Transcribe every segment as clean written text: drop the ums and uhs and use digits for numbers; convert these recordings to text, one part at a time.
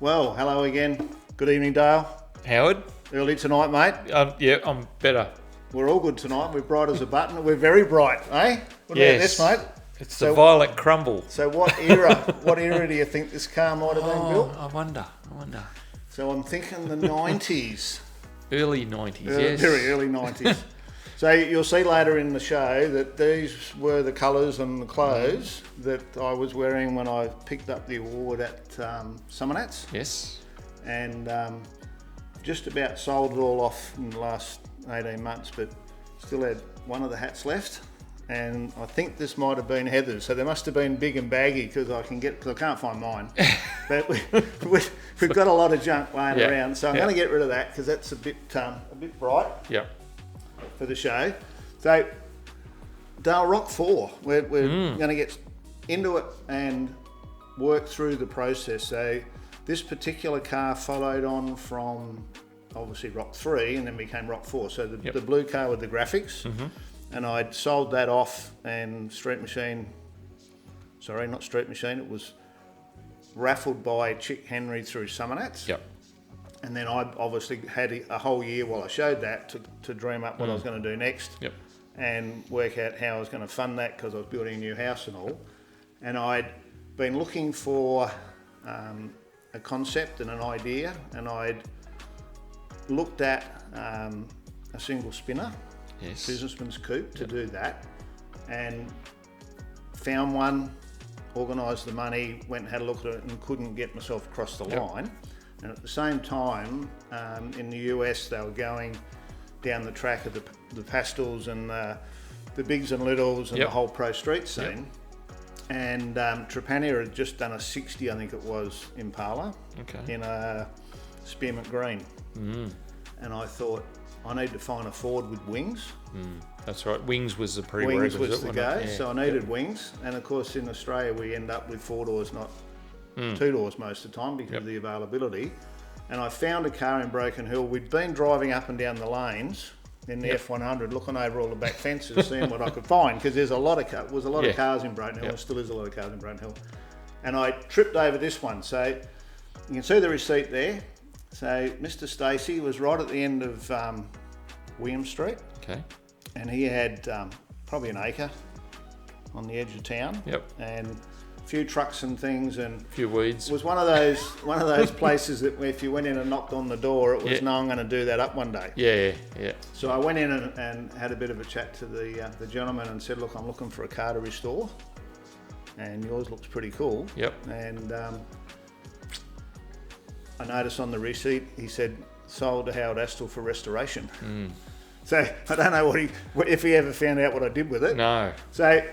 Well, hello again. Good evening, Dale. Howard? Early tonight, mate. Yeah, I'm better. We're all good tonight. We're bright as a button. We're very bright, eh? What about this, mate? It's the violet crumble. So what era do you think this car might have been built? I wonder. So I'm thinking the 90s. Early 90s, yes. Very early 90s. So you'll see later in the show that these were the colours and the clothes that I was wearing when I picked up the award at Summernats. Yes. And just about sold it all off in the last 18 months, but still had one of the hats left. And I think this might have been Heather's, so they must have been big and baggy because I can't find mine. But we've got a lot of junk laying around, so I'm going to get rid of that because that's a bit bright. Yeah. For the show. So Dale, Rock 4, we're going to get into it and work through the process. So this particular car followed on from obviously Rock 3 and then became Rock 4. So the blue car with the graphics, and I'd sold that off and it was raffled by Chick Henry through Summernats. Yep. And then I obviously had a whole year while I showed that to dream up what I was going to do next and work out how I was going to fund that because I was building a new house and all. And I'd been looking for a concept and an idea, and I'd looked at a single spinner, businessman's coupe, to do that, and found one, organised the money, went and had a look at it and couldn't get myself across the line. And at the same time, in the US, they were going down the track of the pastels and the bigs and littles and the whole pro street scene. And Trepanier had just done a 60, I think it was, Impala in a spearmint green. And I thought, I need to find a Ford with wings. That's right. Wings was the prerequisite. Wings was the go, so I needed wings. And of course, in Australia, we end up with 4 doors, not 2 doors most of the time because of the availability. And I found a car in Broken Hill. We'd been driving up and down the lanes in the F100, looking over all the back fences, seeing what I could find, because there's a lot of cars in Broken Hill. There still is a lot of cars in Broken Hill. And I tripped over this one. So you can see the receipt there. So Mr. Stacey was right at the end of William Street. Okay. And he had probably an acre on the edge of town. And few trucks and things and a few weeds. It was one of those places that if you went in and knocked on the door, it was no, I'm going to do that up one day. Yeah. So I went in and had a bit of a chat to the gentleman and said, look, I'm looking for a car to restore, and yours looks pretty cool. And I noticed on the receipt he said sold to Howard Astill for restoration. So I don't know if he ever found out what I did with it. No. So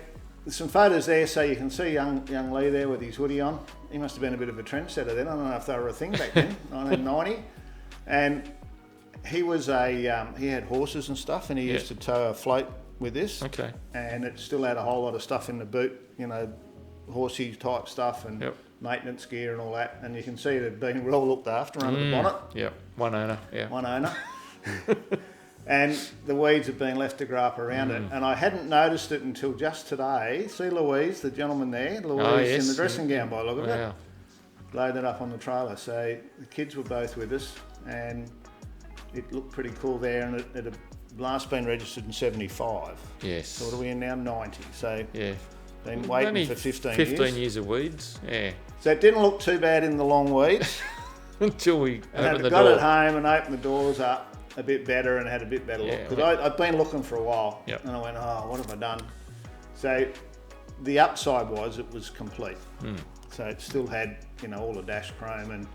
there's some photos there, so you can see young Lee there with his hoodie on. He must have been a bit of a trendsetter then. I don't know if they were a thing back then, 1990. And he was he had horses and stuff, and he used to tow a float with this. Okay. And it still had a whole lot of stuff in the boot, horsey type stuff and maintenance gear and all that. And you can see it had been well looked after under the bonnet. One owner. One owner. And the weeds have been left to grow up around it. And I hadn't noticed it until just today. See Louise, the gentleman there? Louise in the dressing gown by the look of it. Loaded up on the trailer. So the kids were both with us, and it looked pretty cool there. And it had last been registered in 75. Yes. So what are we in now? 90. So been waiting for 15 years. 15 years of weeds, So it didn't look too bad in the long weeds. Until we opened the door. Got it home and opened the doors up a bit better and had a bit better look, because I'd been looking for a while and I went, what have I done? So the upside was it was complete. So it still had all the dash chrome, and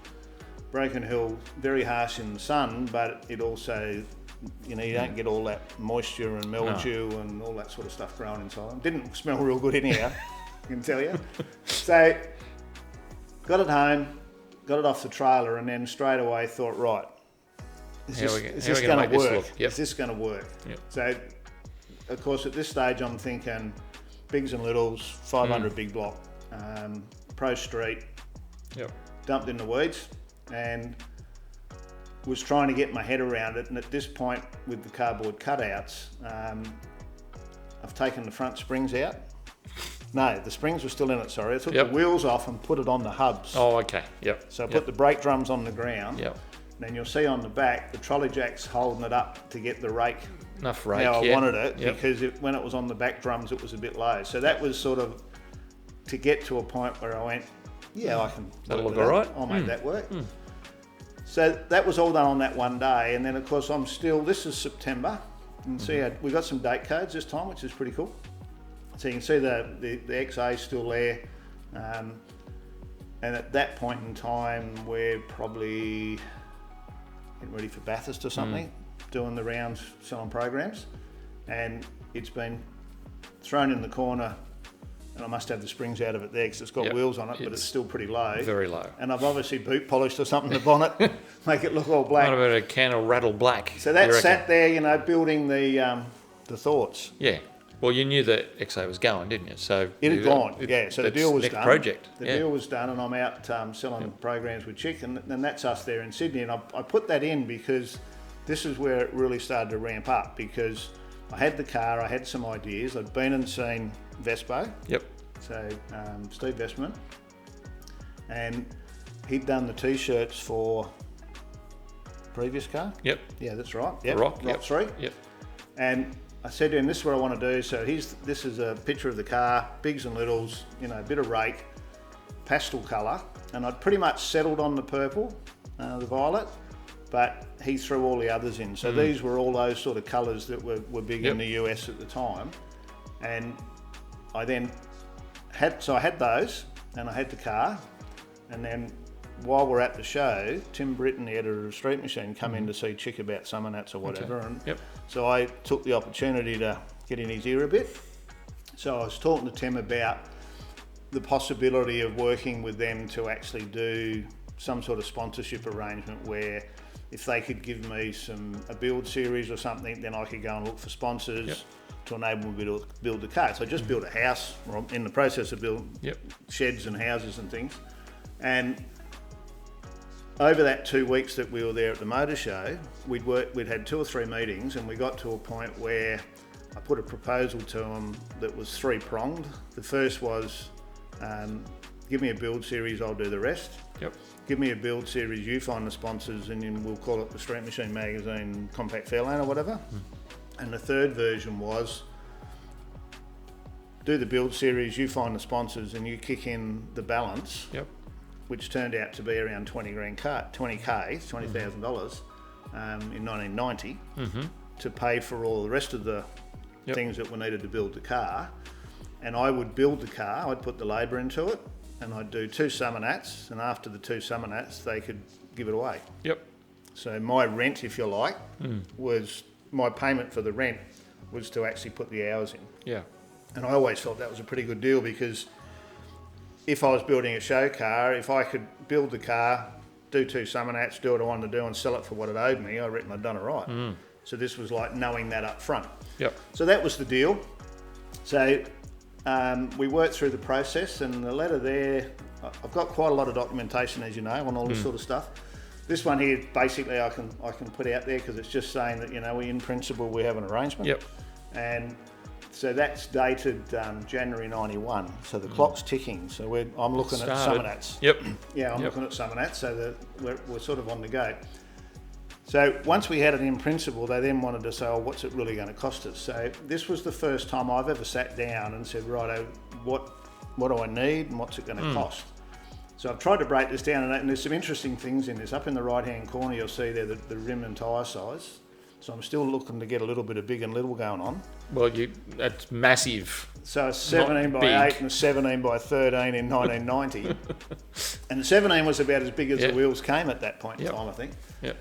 Broken Hill very harsh in the sun, but it also you don't get all that moisture and mildew and all that sort of stuff growing inside them. Didn't smell real good anyhow, I can tell you. So got it home, got it off the trailer, and then straight away thought, right, is this going to work? Is this going to work? So, of course, at this stage, I'm thinking bigs and littles, 500 big block, pro street, dumped in the weeds, and was trying to get my head around it. And at this point, with the cardboard cutouts, I've taken the front springs out No, the springs were still in it, sorry. I took Yep. the wheels off and put it on the hubs. Oh, okay. Yep. So I put the brake drums on the ground. Yep. Then you'll see on the back, the trolley jack's holding it up to get the rake Enough rake. how I yeah. wanted it, Yep. because when it was on the back drums, it was a bit low. So that was sort of to get to a point where I went, yeah, I can. That'll work look with all that. right. I'll make that work. So that was all done on that one day, and then of course this is September, and see we got some date codes this time, which is pretty cool. So you can see the XA is still there, and at that point in time, we're probably getting ready for Bathurst or something, doing the rounds, selling programs, and it's been thrown in the corner, and I must have the springs out of it there because it's got Yep. wheels on it, but it's still pretty low. Very low. And I've obviously boot polished or something the bonnet, make it look all black. Might have been a can of rattle black. So that you reckon? sat there, building the thoughts. Yeah. Well, you knew that XA was going, didn't you? So It had gone, yeah. So the that's deal was next done. project. The yeah. deal was done, and I'm out selling programs with Chick, and that's us there in Sydney. And I put that in because this is where it really started to ramp up, because I had the car, I had some ideas. I'd been and seen Vespo, Yep. so Steve Vestman, and he'd done the T-shirts for previous car. Yep. Yeah, that's right. Yep. Rock. Yep. 3. Yep. And I said to him, this is what I want to do. So this is a picture of the car, bigs and littles, a bit of rake, pastel colour. And I'd pretty much settled on the purple, the violet, but he threw all the others in. So these were all those sort of colours that were big in the US at the time. And I then had those, and I had the car. And then while we're at the show, Tim Britton, the editor of Street Machine, come in to see Chick about Summernats or whatever. Okay. And Yep. so I took the opportunity to get in his ear a bit. So I was talking to Tim about the possibility of working with them to actually do some sort of sponsorship arrangement where if they could give me a build series or something, then I could go and look for sponsors to enable me to build the car. So I just built a house, or I'm in the process of building sheds and houses and things. And over that 2 weeks that we were there at the motor show, we'd had 2 or 3 meetings, and we got to a point where I put a proposal to them that was 3-pronged. The first was, give me a build series, I'll do the rest. Yep. Give me a build series, you find the sponsors, and then we'll call it the Street Machine Magazine Compact Fairlane or whatever. And the third version was, do the build series, you find the sponsors, and you kick in the balance. Yep. Which turned out to be around $20,000 in 1990 to pay for all the rest of the things that were needed to build the car. And I would build the car, I'd put the labour into it, and I'd do 2 Summernats, and after the 2 Summernats, they could give it away. Yep. So my rent, if you like, was my payment for the rent was to actually put the hours in. Yeah. And I always felt that was a pretty good deal, because if I was building a show car, if I could build the car, do 2 Summernats, do what I wanted to do and sell it for what it owed me, I reckon I'd done it right. So this was like knowing that up front. Yep. So that was the deal. So we worked through the process, and the letter there, I've got quite a lot of documentation, as you know, on all this sort of stuff. This one here, basically, I can put out there because it's just saying that, in principle, we have an arrangement. Yep. And so that's dated January 91. So the clock's ticking. So I'm looking at Summernats. Yep. Yeah, I'm looking at Summernats. So we're sort of on the go. So once we had it in principle, they then wanted to say, oh, what's it really going to cost us? So this was the first time I've ever sat down and said, righto, what do I need and what's it going to cost? So I've tried to break this down, and there's some interesting things in this. Up in the right-hand corner, you'll see there the rim and tyre size. So I'm still looking to get a little bit of big and little going on. Well, that's massive. So a 17 by 8 and a 17 by 13 in 1990. And the 17 was about as big as the wheels came at that point in time, I think. Yep.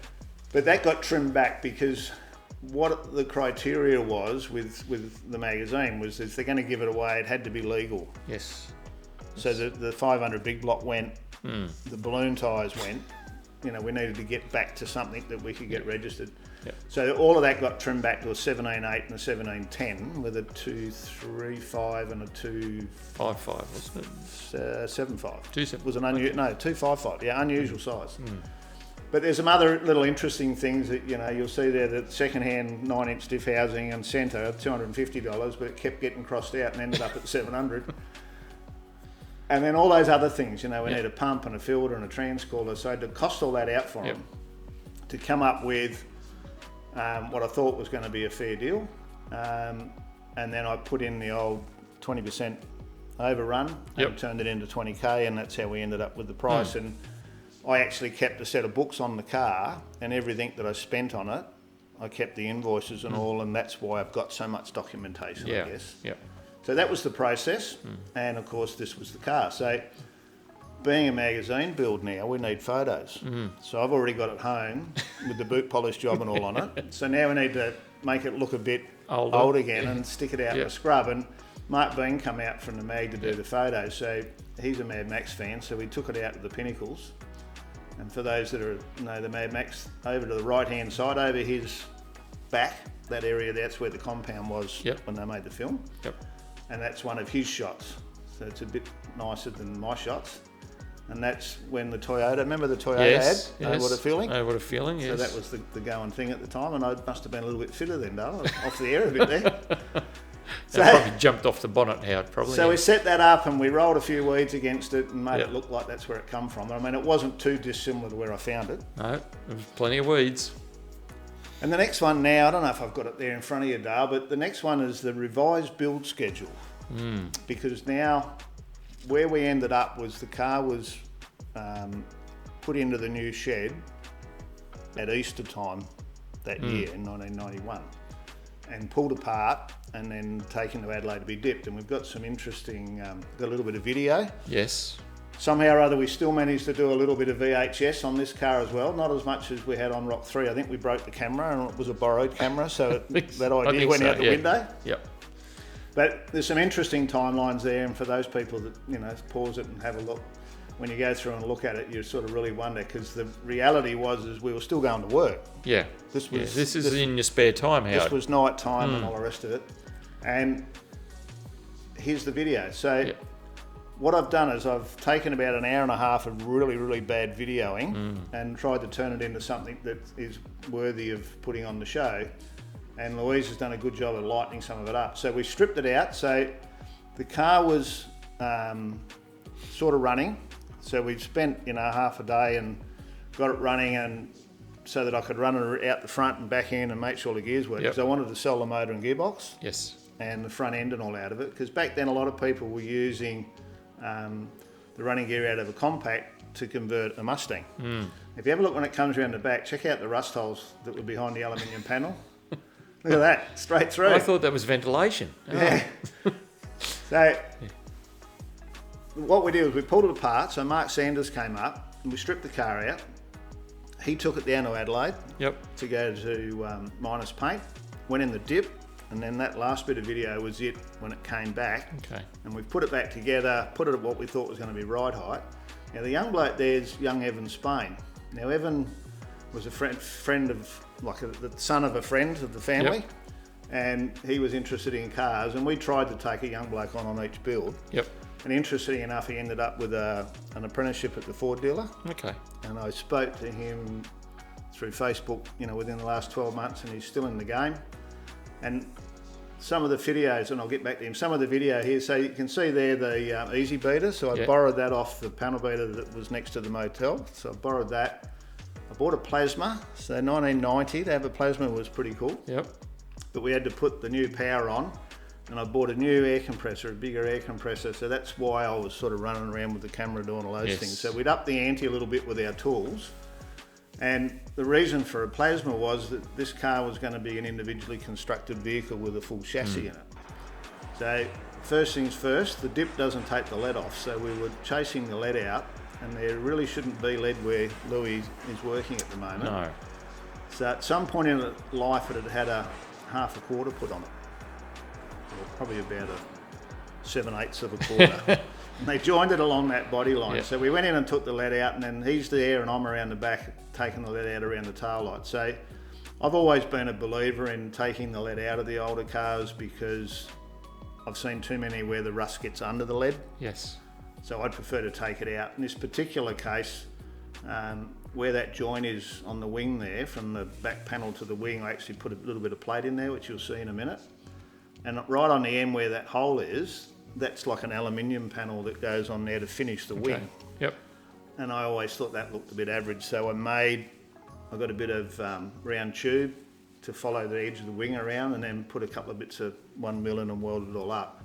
But that got trimmed back because what the criteria was with the magazine was if they're going to give it away, it had to be legal. Yes. So the 500 big block went, the balloon tyres went. We needed to get back to something that we could get registered. Yep. So all of that got trimmed back to a 17.8 and a 17.10 with a 235 and a 255, wasn't it? 75. 27. Was an 255. Yeah, unusual size. But there's some other little interesting things that, you'll see there, that second-hand 9-inch diff housing and centre, $250, but it kept getting crossed out and ended up at $700. And then all those other things, we need a pump and a filter and a transcooler. So to cost all that out for them, to come up with what I thought was going to be a fair deal. And then I put in the old 20% overrun and turned it into 20K, and that's how we ended up with the price. And I actually kept a set of books on the car, and everything that I spent on it, I kept the invoices and all, and that's why I've got so much documentation, I guess. Yeah. So that was the process, and of course this was the car. So being a magazine build now, we need photos. So I've already got it home with the boot polish job and all on it. So now we need to make it look a bit old again and stick it out in the scrub. And Mark Bean come out from the mag to do the photos. So he's a Mad Max fan, so we took it out to the Pinnacles. And for those that know the Mad Max, over to the right-hand side, over his back, that area, that's where the compound was when they made the film. And that's one of his shots. So it's a bit nicer than my shots. And that's when the Toyota, remember the Toyota ad? Oh, what a feeling? Oh, what a feeling, yes. So that was the going thing at the time, and I must have been a little bit fitter then, Dale. I was off the air a bit there. So probably jumped off the bonnet, Howard, probably. So we set that up and we rolled a few weeds against it and made it look like that's where it come from. I mean, it wasn't too dissimilar to where I found it. No, there was plenty of weeds. And the next one now, I don't know if I've got it there in front of you, Dale, but the next one is the revised build schedule. Because now where we ended up was the car was put into the new shed at Easter time that year in 1991 and pulled apart and then taken to Adelaide to be dipped. And we've got some interesting, got a little bit of video. Yes. Somehow or other we still managed to do a little bit of VHS on this car as well, not as much as we had on Rock 3. I think we broke the camera and it was a borrowed camera, so that idea went out the window. Yep. But there's some interesting timelines there, and for those people that pause it and have a look, when you go through and look at it, you sort of really wonder, because the reality was we were still going to work. Yeah. This is in your spare time, Howard. This was night time and all the rest of it. And here's the video. So what I've done is I've taken about an hour and a half of really, really bad videoing and tried to turn it into something that is worthy of putting on the show. And Louise has done a good job of lightening some of it up. So we stripped it out. So the car was sort of running. So we spent half a day and got it running, and so that I could run it out the front and back end and make sure the gears worked. Because I wanted to sell the motor and gearbox. Yes. And the front end and all out of it. Because back then a lot of people were using the running gear out of a compact to convert a Mustang. If you have a look when it comes around the back, check out the rust holes that were behind the aluminium panel. Look at that, straight through. I thought that was ventilation. Yeah. So what we did was we pulled it apart. So Mark Sanders came up and we stripped the car out. He took it down to Adelaide to go to Minus Paint, went in the dip, and then that last bit of video was it when it came back. Okay. And we've put it back together, put it at what we thought was going to be ride height. Now the young bloke there's young Evan Spain. Now Evan was a friend of, the son of a friend of the family, and he was interested in cars, and we tried to take a young bloke on each build. And interestingly enough, he ended up with an apprenticeship at the Ford dealer. Okay. And I spoke to him through Facebook, within the last 12 months, and he's still in the game. And some of the videos, and I'll get back to him, some of the video here, so you can see there the Easy Beater. So I borrowed that off the panel beater that was next to the motel. So I borrowed that. I bought a plasma. So 1990, to have a plasma was pretty cool. But we had to put the new power on. And I bought a new air compressor, a bigger air compressor. So that's why I was sort of running around with the camera doing all those things. So we'd up the ante a little bit with our tools. And the reason for a plasma was that this car was going to be an individually constructed vehicle with a full chassis in it. So first things first, the dip doesn't take the lead off. So we were chasing the lead out, and there really shouldn't be lead where Louis is working at the moment. No. So at some point in life, it had a half a quarter put on it. Probably about a 7/8 of a quarter. And they joined it along that body line. So we went in and took the lead out, and then he's there and I'm around the back taking the lead out around the taillight. So I've always been a believer in taking the lead out of the older cars, because I've seen too many where the rust gets under the lead. Yes. So I'd prefer to take it out. In this particular case, where that joint is on the wing there, from the back panel to the wing, I actually put a little bit of plate in there, which you'll see in a minute. And right on the end where that hole is, that's like an aluminium panel that goes on there to finish the wing. Yep. And I always thought that looked a bit average, so I got a bit of round tube to follow the edge of the wing around, and then put a couple of bits of 1 mil in and welded it all up.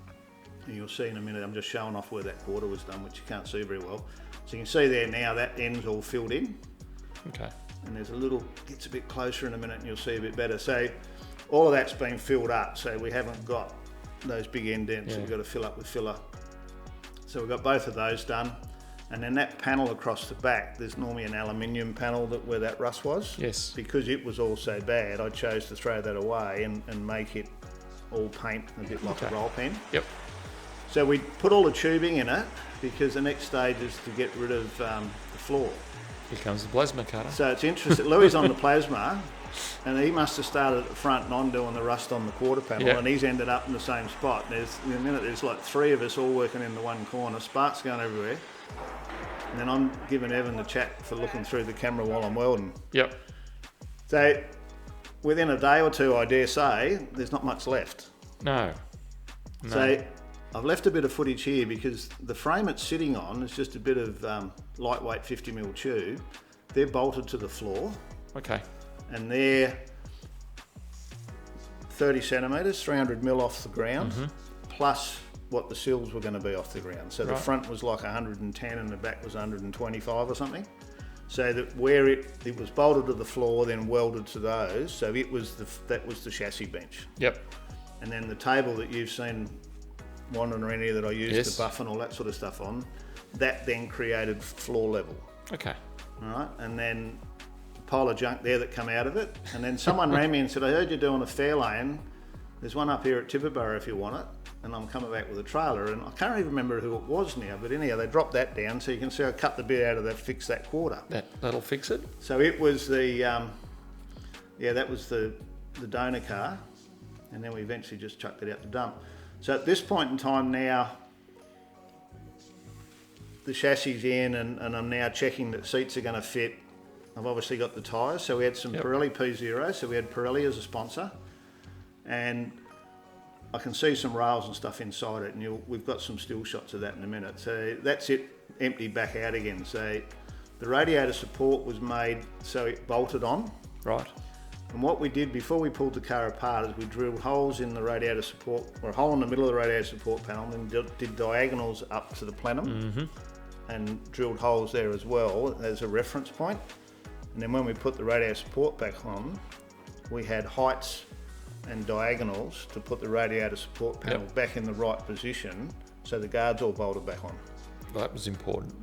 And you'll see in a minute, I'm just showing off where that quarter was done, which you can't see very well. So you can see there now that end's all filled in. Okay. And there's gets a bit closer in a minute and you'll see a bit better. So all of that's been filled up, so we haven't got those big indents that we've got to fill up with filler. So we've got both of those done. And then that panel across the back, there's normally an aluminium panel where that rust was. Yes. Because it was all so bad, I chose to throw that away and make it all paint a bit like a roll pen. Yep. So we put all the tubing in it because the next stage is to get rid of the floor. Here comes the plasma cutter. So it's interesting. Louis on the plasma, and he must have started at the front and on doing the rust on the quarter panel, and he's ended up in the same spot. In a minute, there's like 3 of us all working in the one corner, sparks going everywhere. And then I'm giving Evan the chat for looking through the camera while I'm welding. Yep. So within a day or two, I dare say, there's not much left. No. So I've left a bit of footage here because the frame it's sitting on is just a bit of lightweight 50mm tube. They're bolted to the floor. Okay. And they're 30 centimetres, 300mm off the ground, plus what the sills were going to be off the ground. So the front was like 110 and the back was 125 or something. So that where it was bolted to the floor, then welded to those. So that was the chassis bench. Yep. And then the table that you've seen wandering around here that I used to buff and all that sort of stuff on, that then created floor level. Okay. All right, and then a pile of junk there that come out of it. And then someone rang me and said, I heard you're doing a Fairlane. There's one up here at Tippaborough if you want it. And I'm coming back with a trailer, and I can't even remember who it was now, but anyhow, they dropped that down, so you can see I cut the bit out of that, fix that quarter. That'll fix it? So it was that was the donor car, and then we eventually just chucked it out the dump. So at this point in time now, the chassis in, and I'm now checking that seats are going to fit. I've obviously got the tyres, so we had some Pirelli Pzero, so we had Pirelli as a sponsor, and I can see some rails and stuff inside it, and we've got some still shots of that in a minute. So that's it, emptied back out again. So the radiator support was made so it bolted on. Right. And what we did before we pulled the car apart is we drilled holes in the radiator support, or a hole in the middle of the radiator support panel, and did diagonals up to the plenum, and drilled holes there as well as a reference point. And then when we put the radiator support back on, we had heights and diagonals to put the radiator support panel back in the right position, so the guards all bolted back on. That was important.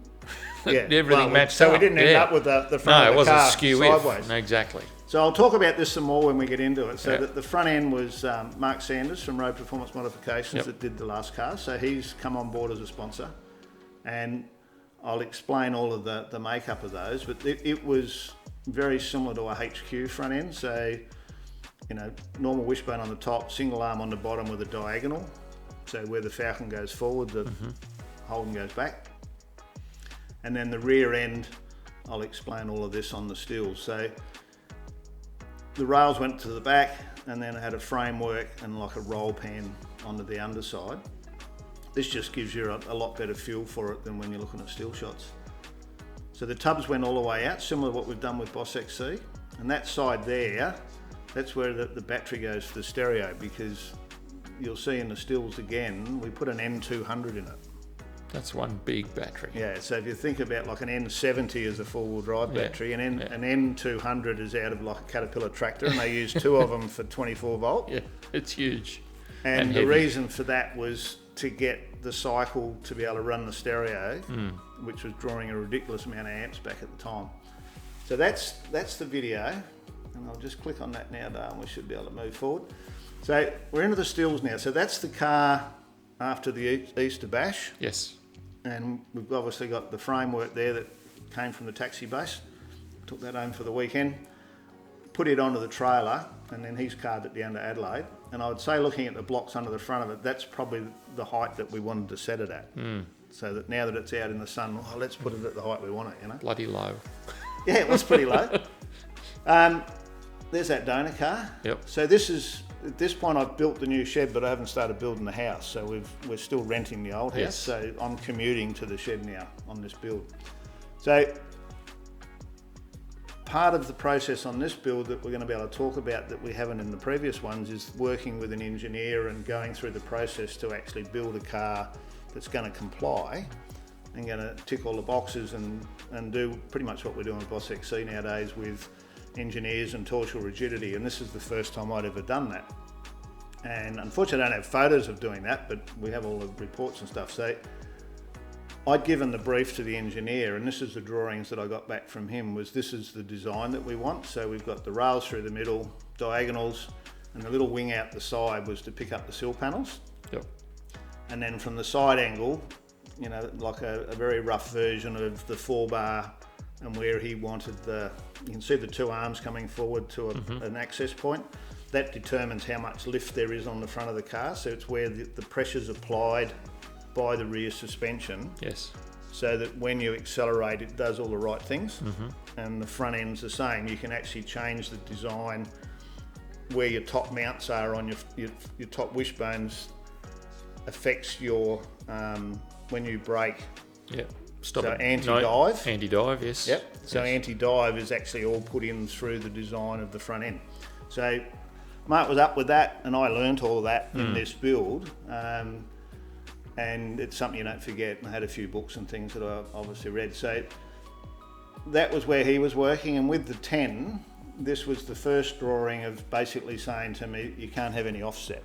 Yeah, Everything matched so up. we didn't end up with the front of the car No, it wasn't skew sideways. No, exactly. So I'll talk about this some more when we get into it. So the front end was Mark Sanders from Road Performance Modifications that did the last car. So he's come on board as a sponsor, and I'll explain all of the makeup of those. But it was very similar to a HQ front end. So, you know, normal wishbone on the top, single arm on the bottom with a diagonal. So where the Falcon goes forward, the Holden goes back. And then the rear end, I'll explain all of this on the stills. So the rails went to the back, and then it had a framework and like a roll pan onto the underside. This just gives you a lot better feel for it than when you're looking at still shots. So the tubs went all the way out, similar to what we've done with Boss XC. And that side there, that's where the battery goes for the stereo, because you'll see in the stills again, we put an N200 in it. That's one big battery. Yeah, so if you think about like an N70 as a four-wheel drive battery, an N200 is out of like a Caterpillar tractor, and they use 2 of them for 24 volt. Yeah, it's huge. And the reason for that was to get the cycle to be able to run the stereo, which was drawing a ridiculous amount of amps back at the time. So that's the video, and I'll just click on that now, Dale, and we should be able to move forward. So we're into the stills now. So that's the car after the Easter bash. Yes. And we've obviously got the framework there that came from the taxi base. Took that home for the weekend, put it onto the trailer, and then he's carved it down to Adelaide. And I would say, looking at the blocks under the front of it, that's probably the height that we wanted to set it at. So that now that it's out in the sun, let's put it at the height we want it, you know. Bloody low. Yeah, it was pretty low. There's that donor car. Yep. So this is, at this point I've built the new shed, but I haven't started building the house. So we're still renting the old house. Yes. So I'm commuting to the shed now on this build. So part of the process on this build that we're going to be able to talk about that we haven't in the previous ones is working with an engineer and going through the process to actually build a car that's going to comply and going to tick all the boxes and do pretty much what we're doing with Boss XC nowadays with engineers and torsional rigidity. And this is the first time I'd ever done that. And unfortunately I don't have photos of doing that, but we have all the reports and stuff. So I'd given the brief to the engineer, and this is the drawings that I got back from him, was this is the design that we want. So we've got the rails through the middle, diagonals, and the little wing out the side was to pick up the sill panels. Yep. And then from the side angle, you know, like a very rough version of the 4-bar, and where he wanted you can see the two arms coming forward to an access point. That determines how much lift there is on the front of the car. So it's where the pressure's applied by the rear suspension. Yes. So that when you accelerate, it does all the right things. And the front end's the same. You can actually change the design where your top mounts are on your top wishbones affects your when you brake. Yep. Stop So it. anti-dive. No, anti-dive, yes. Yep. So Yes. anti-dive is actually all put in through the design of the front end. So Mark was up with that, and I learnt all of that in this build. And it's something you don't forget. And I had a few books and things that I obviously read. So that was where he was working. And with the 10, this was the first drawing of basically saying to me, you can't have any offset.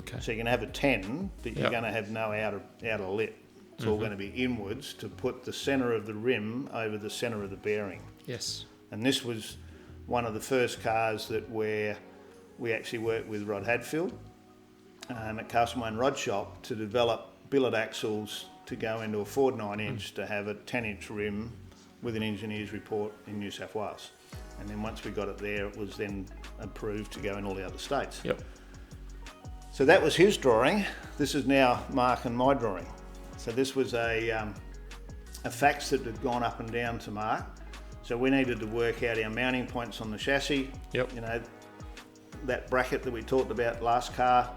Okay. So you can have a 10, but you're Yep. going to have no outer lip. It's all going to be inwards to put the centre of the rim over the centre of the bearing. Yes. And this was one of the first cars that where we actually worked with Rod Hadfield at Craftsman Rod Shop to develop billet axles to go into a 49 inch to have a 10-inch rim with an engineer's report in New South Wales. And then once we got it there, it was then approved to go in all the other states. Yep. So that was his drawing. This is now Mark and my drawing. So this was a fax that had gone up and down to Mark. So we needed to work out our mounting points on the chassis. Yep. You know, that bracket that we talked about last car,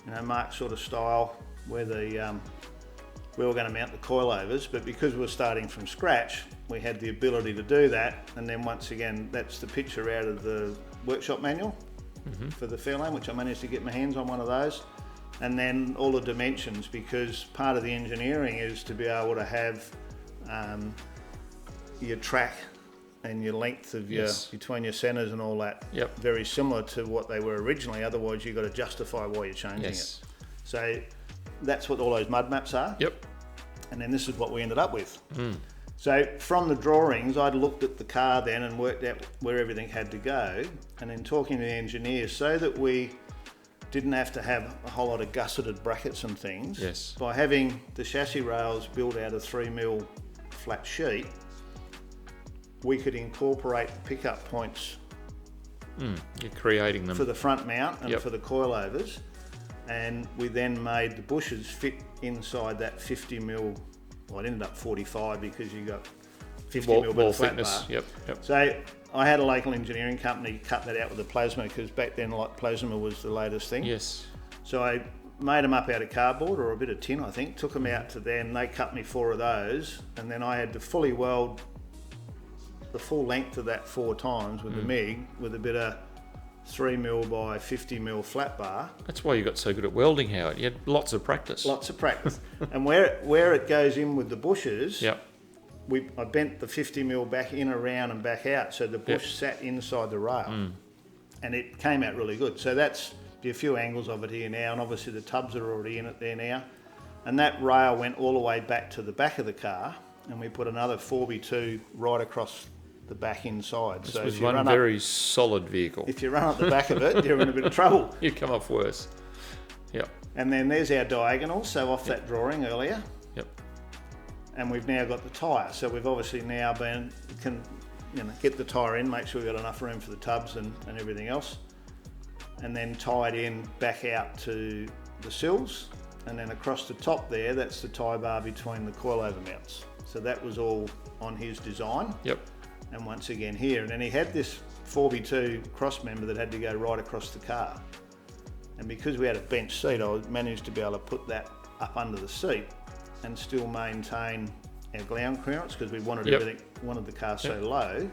you know, Mark's sort of style, where we were going to mount the coilovers, but because we were starting from scratch, we had the ability to do that. And then once again, that's the picture out of the workshop manual for the Fairlane, which I managed to get my hands on one of those. And then all the dimensions, because part of the engineering is to be able to have your track and your length of your between your centres and all that very similar to what they were originally. Otherwise, you've got to justify why you're changing it. So that's what all those mud maps are. Yep. And then this is what we ended up with. So from the drawings, I'd looked at the car then and worked out where everything had to go. And then talking to the engineers so that we didn't have to have a whole lot of gusseted brackets and things. Yes. By having the chassis rails built out of 3mm flat sheet, we could incorporate the pickup points You're creating them. for the front mount and for the coilovers. And we then made the bushes fit inside that 50mm. Well, it ended up 45 because you got 50mm wall flat thickness. bar. Yep. So I had a local engineering company cut that out with a plasma, because back then like plasma was the latest thing. Yes. So I made them up out of cardboard or a bit of tin, I think, took them out to them. They cut me 4 of those, and then I had to fully weld the full length of that 4 times with the MIG with a bit of 3mm by 50mm flat bar. That's why you got so good at welding, Howard. You had lots of practice. Lots of practice. And where it goes in with the bushes, I bent the 50mm back in, around and back out, so the bush sat inside the rail. And it came out really good. So that's a few angles of it here now, and obviously the tubs are already in it there now. And that rail went all the way back to the back of the car, and we put another 4x2 right across the back inside. This so was if you one very solid vehicle. If you run up the back of it, you're in a bit of trouble. You come off worse. Yep. And then there's our diagonal, so off that drawing earlier. Yep. And we've now got the tyre. So we've obviously now can get the tyre in, make sure we've got enough room for the tubs and everything else. And then tie it in back out to the sills. And then across the top there, that's the tie bar between the coilover mounts. So that was all on his design. Yep. and once again here. And then he had this 4x2 cross member that had to go right across the car. And because we had a bench seat, I managed to be able to put that up under the seat and still maintain our ground clearance, because we wanted wanted the car so low.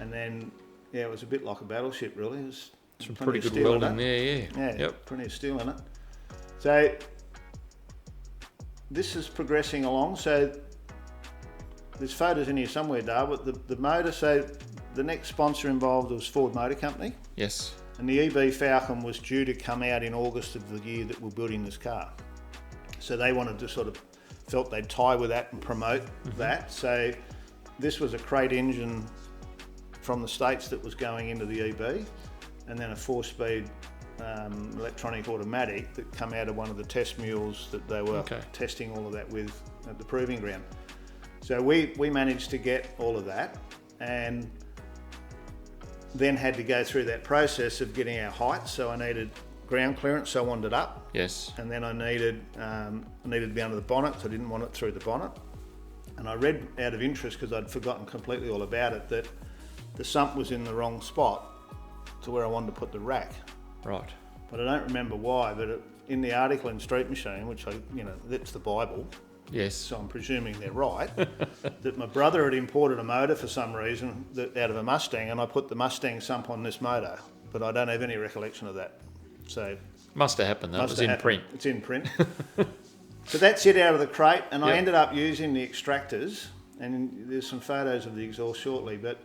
And then, yeah, it was a bit like a battleship, really. It was some pretty good welding there, yeah. Plenty of steel in it. So this is progressing along. So there's photos in here somewhere, Dale, but the motor, so the next sponsor involved was Ford Motor Company. Yes. And the EB Falcon was due to come out in August of the year that we're building this car. So they wanted to felt they'd tie with that and promote that. So this was a crate engine from the States that was going into the EB, and then a 4-speed electronic automatic that come out of one of the test mules that they were testing all of that with at the proving ground. So we managed to get all of that, and then had to go through that process of getting our height. So I needed ground clearance, so I wanted it up. Yes. And then I needed to be under the bonnet, so I didn't want it through the bonnet. And I read out of interest, because I'd forgotten completely all about it, that the sump was in the wrong spot to where I wanted to put the rack. Right. But I don't remember why, but in the article in Street Machine, which that's the Bible. Yes. So I'm presuming they're right, that my brother had imported a motor for some reason out of a Mustang, and I put the Mustang sump on this motor, but I don't have any recollection of that. So must have happened. That was in print. It's in print. So that's it out of the crate, and I ended up using the extractors, and there's some photos of the exhaust shortly, but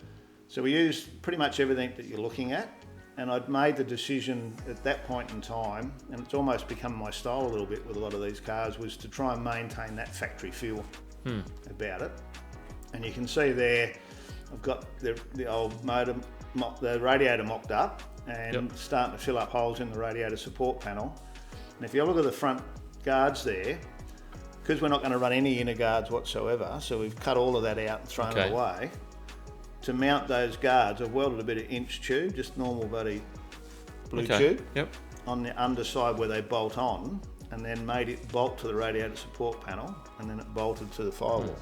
so we used pretty much everything that you're looking at, and I'd made the decision at that point in time, and it's almost become my style a little bit with a lot of these cars, was to try and maintain that factory feel about it. And you can see there, I've got the old motor, the radiator mocked up, and starting to fill up holes in the radiator support panel. And if you look at the front guards there, because we're not going to run any inner guards whatsoever, so we've cut all of that out and thrown it away. To mount those guards, I've welded a bit of inch tube, just normal bloody blue tube, on the underside where they bolt on, and then made it bolt to the radiator support panel, and then it bolted to the firewall.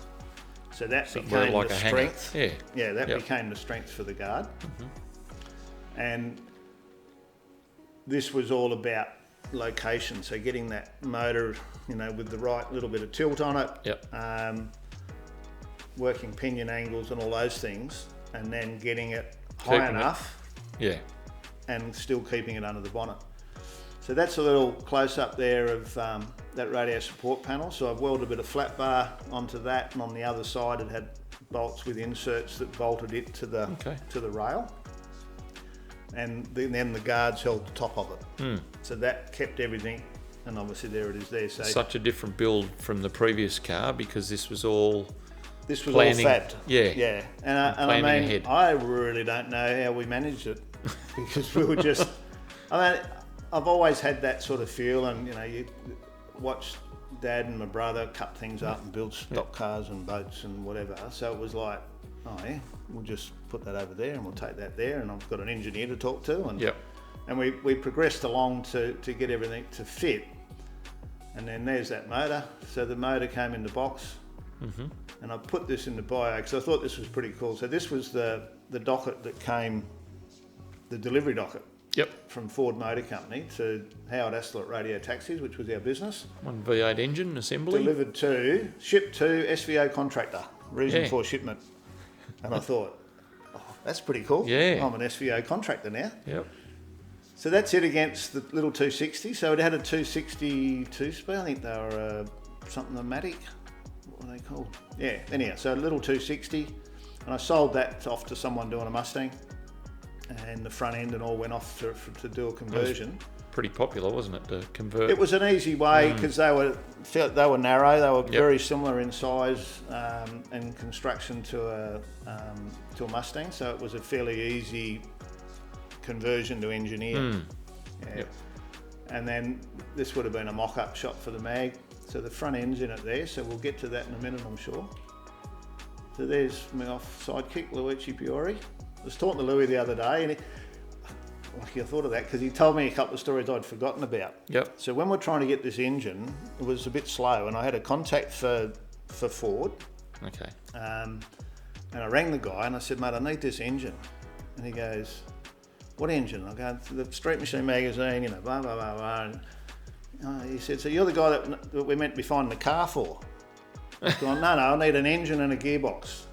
So that became the strength. That became the strength for the guard. And this was all about location, so getting that motor, with the right little bit of tilt on it, working pinion angles and all those things, and then getting it high enough, and still keeping it under the bonnet. So that's a little close up there of that radiator support panel. So I've welded a bit of flat bar onto that, and on the other side it had bolts with inserts that bolted it to the rail. And then the guards held the top of it. So that kept everything, and obviously there it is there. So such a different build from the previous car, because this was all planning, all fabbed. Yeah. And I mean, ahead. I really don't know how we managed it, because we were just, I've always had that sort of feel, and you watch Dad and my brother cut things up and build stock cars and boats and whatever. So it was like, we'll just put that over there and we'll take that there, and I've got an engineer to talk to, and we progressed along to get everything to fit. And then there's that motor. So the motor came in the box, and I put this in the bio because I thought this was pretty cool. So this was the docket that came, the delivery docket from Ford Motor Company to Howard Astill at Radio Taxis, which was our business. One V8 engine assembly. Shipped to SVO contractor, reason for shipment. And I thought, that's pretty cool. Yeah. I'm an SVO contractor now. So that's it against the little 260. So it had a 260 2-speed. I think they were something Matic. What were they called? Yeah. Anyhow, so a little 260, and I sold that off to someone doing a Mustang, and the front end and all went off to do a conversion. Pretty popular, wasn't it, to convert? It was an easy way because they were narrow. They were very similar in size and construction to a Mustang, so it was a fairly easy conversion to engineer. And then this would have been a mock-up shot for the mag. So the front end's in it there, so we'll get to that in a minute, I'm sure. So there's my off-sidekick, Luigi Piori. I was talking to Louis the other day, and I thought of that because he told me a couple of stories I'd forgotten about. So when we're trying to get this engine, it was a bit slow, and I had a contact for Ford. And I rang the guy and I said, mate, I need this engine. And he goes, what engine? I go, the Street Machine magazine, blah, blah, blah, blah. And he said, so you're the guy that we're meant to be finding the car for? I was going, no, I need an engine and a gearbox.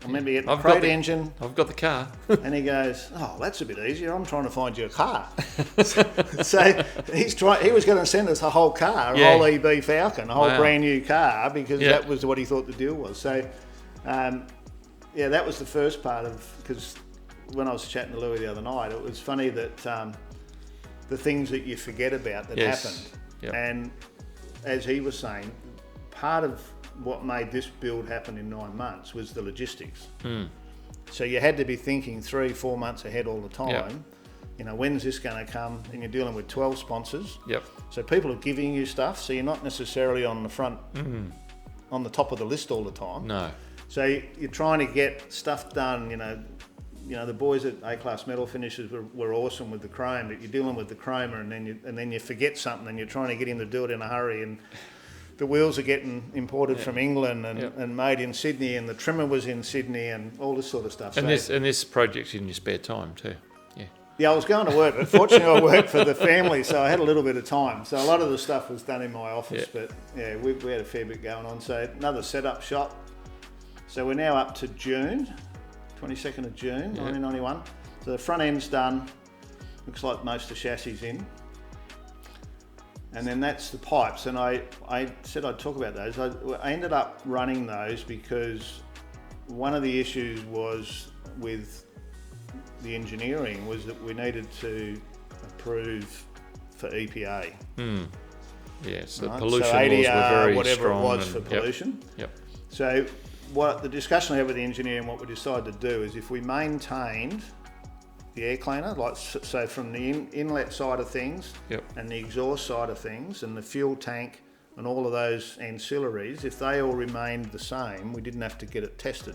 I'm meant to get the crate engine. I've got the car. And he goes, oh, that's a bit easier. I'm trying to find you a car. So he was going to send us a whole car, a whole EB Falcon, a whole brand new car, because that was what he thought the deal was. So, that was the first part of, because when I was chatting to Louis the other night, it was funny that the things that you forget about that happened. Yep. And as he was saying, part of what made this build happen in 9 months was the logistics. So you had to be thinking 3-4 months ahead all the time. Yep. When's this going to come? And you're dealing with 12 sponsors. Yep. So people are giving you stuff, so you're not necessarily on the front, on the top of the list all the time. No. So you're trying to get stuff done. The boys at A-Class Metal Finishes were awesome with the chrome, but you're dealing with the chromer, and then you forget something, and you're trying to get him to do it in a hurry, and the wheels are getting imported from England and made in Sydney, and the trimmer was in Sydney, and all this sort of stuff. And this project's in your spare time too. Yeah, I was going to work, but fortunately I worked for the family, so I had a little bit of time. So a lot of the stuff was done in my office, but we had a fair bit going on. So another setup shot. So we're now up to June, 22nd of June, 1991. So the front end's done. Looks like most of the chassis in. And then that's the pipes, and I said I'd talk about those. I ended up running those because one of the issues was with the engineering was that we needed to approve for EPA. Yes, the pollution laws were very whatever strong. It was for pollution. Yep. So what the discussion I had with the engineer and what we decided to do is if we maintained the air cleaner, so from the inlet side of things and the exhaust side of things and the fuel tank and all of those ancillaries, if they all remained the same, we didn't have to get it tested.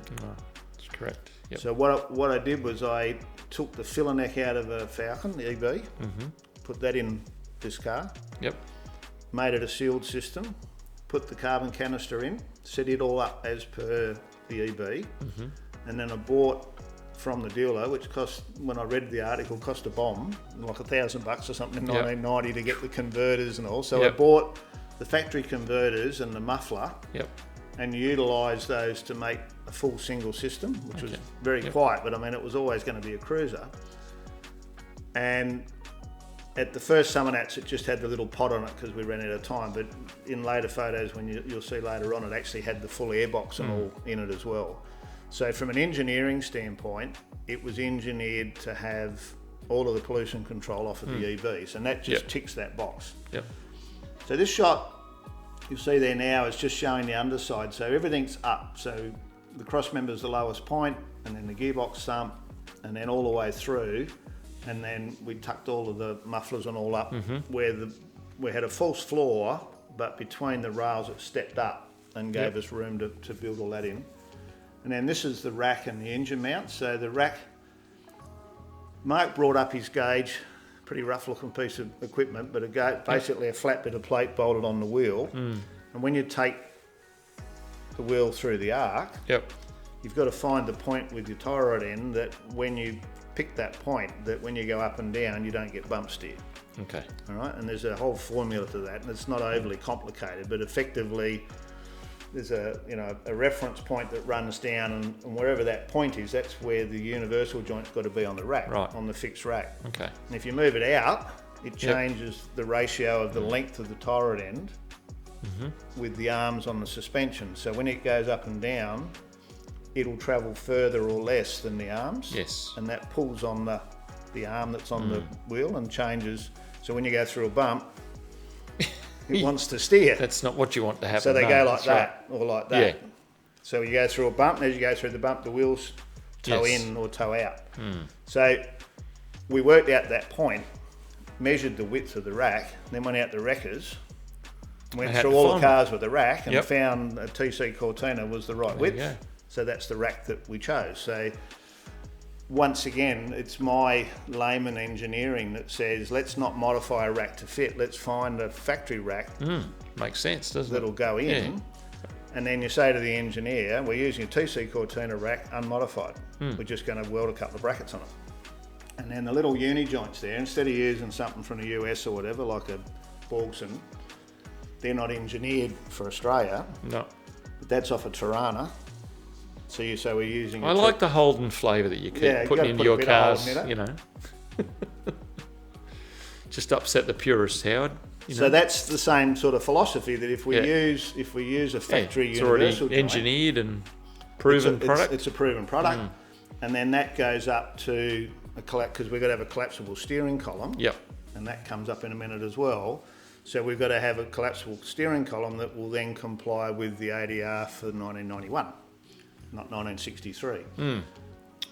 That's correct. Yep. So what I did was I took the filler neck out of a Falcon, the EB, put that in this car, made it a sealed system, put the carbon canister in, set it all up as per the EB, and then I bought from the dealer, which cost, when I read the article, cost a bomb, like $1,000 or something in 1990 to get the converters and all. So I bought the factory converters and the muffler and utilised those to make a full single system, which was very quiet, but I mean, it was always going to be a cruiser. And at the first Summernats, it just had the little pod on it because we ran out of time, but in later photos, when you'll see later on, it actually had the full airbox and all in it as well. So from an engineering standpoint, it was engineered to have all of the pollution control off of the EVs, and that just ticks that box. So this shot you'll see there now is just showing the underside. So everything's up. So the cross member's the lowest point, and then the gearbox sump, and then all the way through. And then we tucked all of the mufflers and all up where we had a false floor, but between the rails it stepped up and gave us room to build all that in. And then this is the rack and the engine mount. So the rack, Mark brought up his gauge, pretty rough looking piece of equipment, but basically a flat bit of plate bolted on the wheel. And when you take the wheel through the arc, you've got to find the point with your tie rod end that when you pick that point, that when you go up and down, you don't get bump steer. Okay. All right, and there's a whole formula to that, and it's not overly complicated, but effectively there's a reference point that runs down, and wherever that point is, that's where the universal joint's got to be on the rack, on the fixed rack. Okay. And if you move it out, it changes the ratio of the length of the tie rod end with the arms on the suspension. So when it goes up and down, it'll travel further or less than the arms. Yes. And that pulls on the arm that's on the wheel and changes. So when you go through a bump, it wants to steer. That's not what you want to happen. So they go like that or like that. Yeah. So you go through a bump, and as you go through the bump, the wheels toe in or toe out. So we worked out that point, measured the width of the rack, then went out to Wreckers, went through all the cars with the rack, and found a TC Cortina was the right width. So that's the rack that we chose. So once again, it's my layman engineering that says, let's not modify a rack to fit. Let's find a factory rack. Makes sense, doesn't it? That'll go in. And then you say to the engineer, we're using a TC Cortina rack unmodified. We're just going to weld a couple of brackets on it. And then the little uni joints there, instead of using something from the US or whatever, like a Borgson, they're not engineered for Australia. No. But that's off a Tirana. So we're using... I like the Holden flavour that you keep putting into your cars, you know. Just upset the purists, Howard. You know? So that's the same sort of philosophy that if we use a factory it's universal already engineered and proven product. It's a proven product, and then that goes up to because we've got to have a collapsible steering column. Yep. And that comes up in a minute as well. So we've got to have a collapsible steering column that will then comply with the ADR for 1991, not 1963.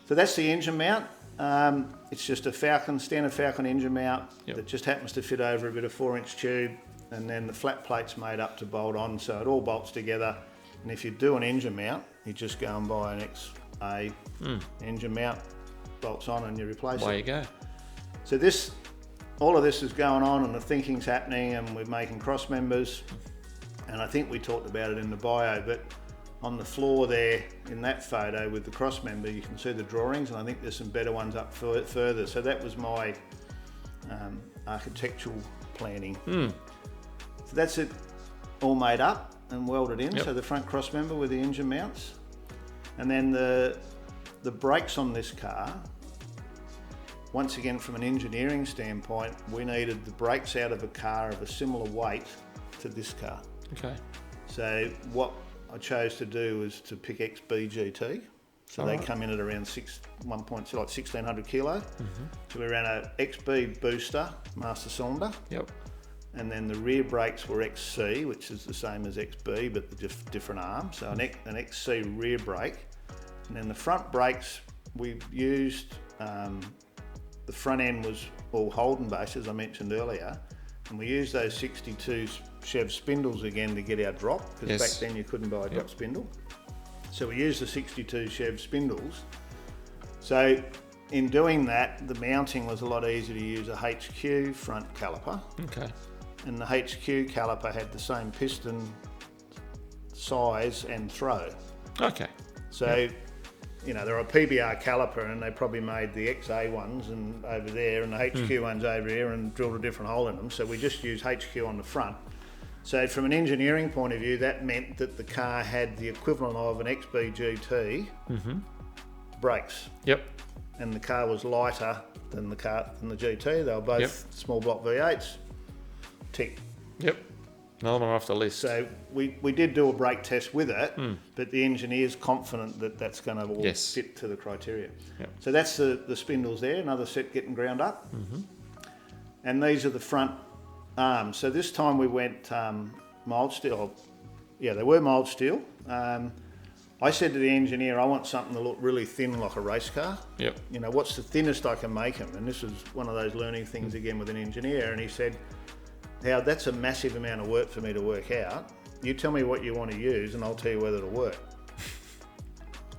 So that's the engine mount. It's just a standard Falcon engine mount that just happens to fit over a bit of 4-inch tube, and then the flat plate's made up to bolt on, so it all bolts together. And if you do an engine mount, you just go and buy an XA engine mount, bolts on, and you replace it. There you go. So all of this is going on, and the thinking's happening, and we're making cross members. And I think we talked about it in the bio, but on the floor there in that photo with the cross member, you can see the drawings, and I think there's some better ones up further. So that was my architectural planning. So that's it all made up and welded in. So the front cross member with the engine mounts, and then the brakes on this car. Once again, from an engineering standpoint, we needed the brakes out of a car of a similar weight to this car. Okay. So what I chose to do was to pick XBGT. So they come in at around 1.1600 kilo. So we ran a XB booster master cylinder. Yep. And then the rear brakes were XC, which is the same as XB, but different arms. So an XC rear brake. And then the front brakes, we used, the front end was all Holden based, as I mentioned earlier. And we used those 62 Chev spindles again to get our drop, because back then you couldn't buy a drop spindle. So we used the 62 Chev spindles. So in doing that, the mounting was a lot easier to use a HQ front caliper. Okay. And the HQ caliper had the same piston size and throw. Okay. So, you know, they're a PBR caliper, and they probably made the XA ones and over there, and the HQ ones over here, and drilled a different hole in them. So we just used HQ on the front. So from an engineering point of view, that meant that the car had the equivalent of an XB GT brakes. Yep. And the car was lighter than the GT. They were both small block V8s. Tick. Yep. Another one off the list. So we did do a brake test with it, but the engineer's confident that that's going to all fit to the criteria. Yep. So that's the spindles there, another set getting ground up. And these are the front arms. So this time we went mild steel. Yeah, they were mild steel. I said to the engineer, I want something to look really thin like a race car. Yep. You know, what's the thinnest I can make them? And this was one of those learning things again with an engineer. And he said, Howard, that's a massive amount of work for me to work out. You tell me what you want to use and I'll tell you whether it'll work.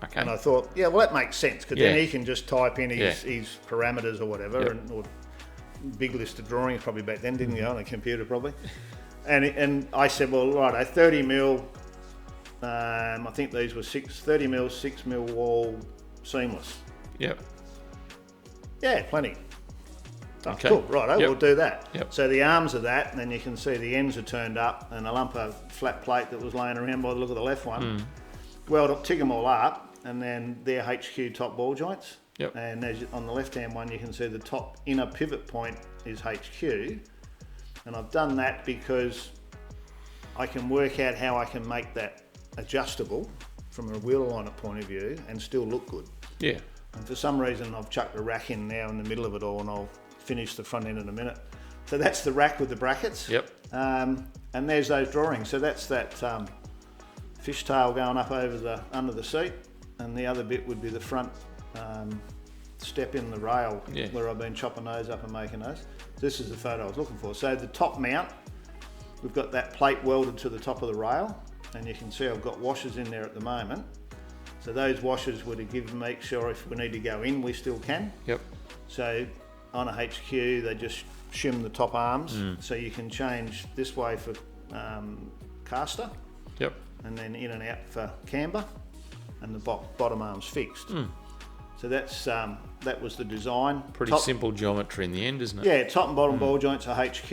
Okay. And I thought, yeah, well, that makes sense, because then he can just type in his parameters or whatever, or big list of drawings probably back then, didn't you, on a computer probably. And I said, well, right, a 30 mil, I think these were 30 mil, 6 mil wall seamless. Yep. Yeah, plenty. Oh, okay. Cool, right, we'll do that. Yep. So the arms are that, and then you can see the ends are turned up, and a lump of flat plate that was laying around by the look of the left one. Well, tick them all up, and then they're HQ top ball joints. Yep. And on the left-hand one, you can see the top inner pivot point is HQ. And I've done that because I can work out how I can make that adjustable from a wheel alignment point of view and still look good. Yeah. And for some reason, I've chucked a rack in now in the middle of it all, and I'll finish the front end in a minute. So that's the rack with the brackets. Yep. And there's those drawings. So that's that fishtail going up over under the seat, and the other bit would be the front step in the rail where I've been chopping those up and making those. This is the photo I was looking for. So the top mount, we've got that plate welded to the top of the rail, and you can see I've got washers in there at the moment. So those washers were to make sure if we need to go in, we still can. Yep. So on a HQ, they just shim the top arms, so you can change this way for caster. Yep. and then in and out for camber, and the bottom arm's fixed. So that's that was the design. Pretty simple geometry in the end, isn't it? Yeah, top and bottom ball joints are HQ,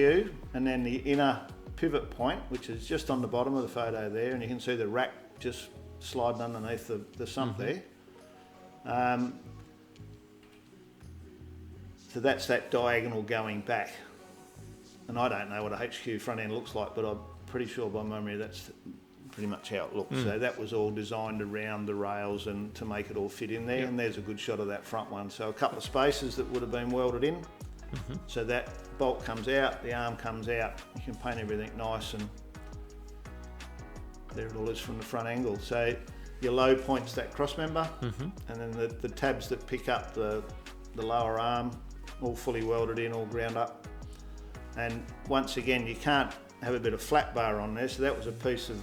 and then the inner pivot point, which is just on the bottom of the photo there, and you can see the rack just sliding underneath the sump there. So that's that diagonal going back. And I don't know what a HQ front end looks like, but I'm pretty sure by memory that's pretty much how it looks. So that was all designed around the rails and to make it all fit in there. And there's a good shot of that front one. So a couple of spaces that would have been welded in. So that bolt comes out, the arm comes out. You can paint everything nice, and there it all is from the front angle. So your low point's that cross member, and then the tabs that pick up the lower arm, all fully welded in, all ground up. And once again, you can't have a bit of flat bar on there, so that was a piece of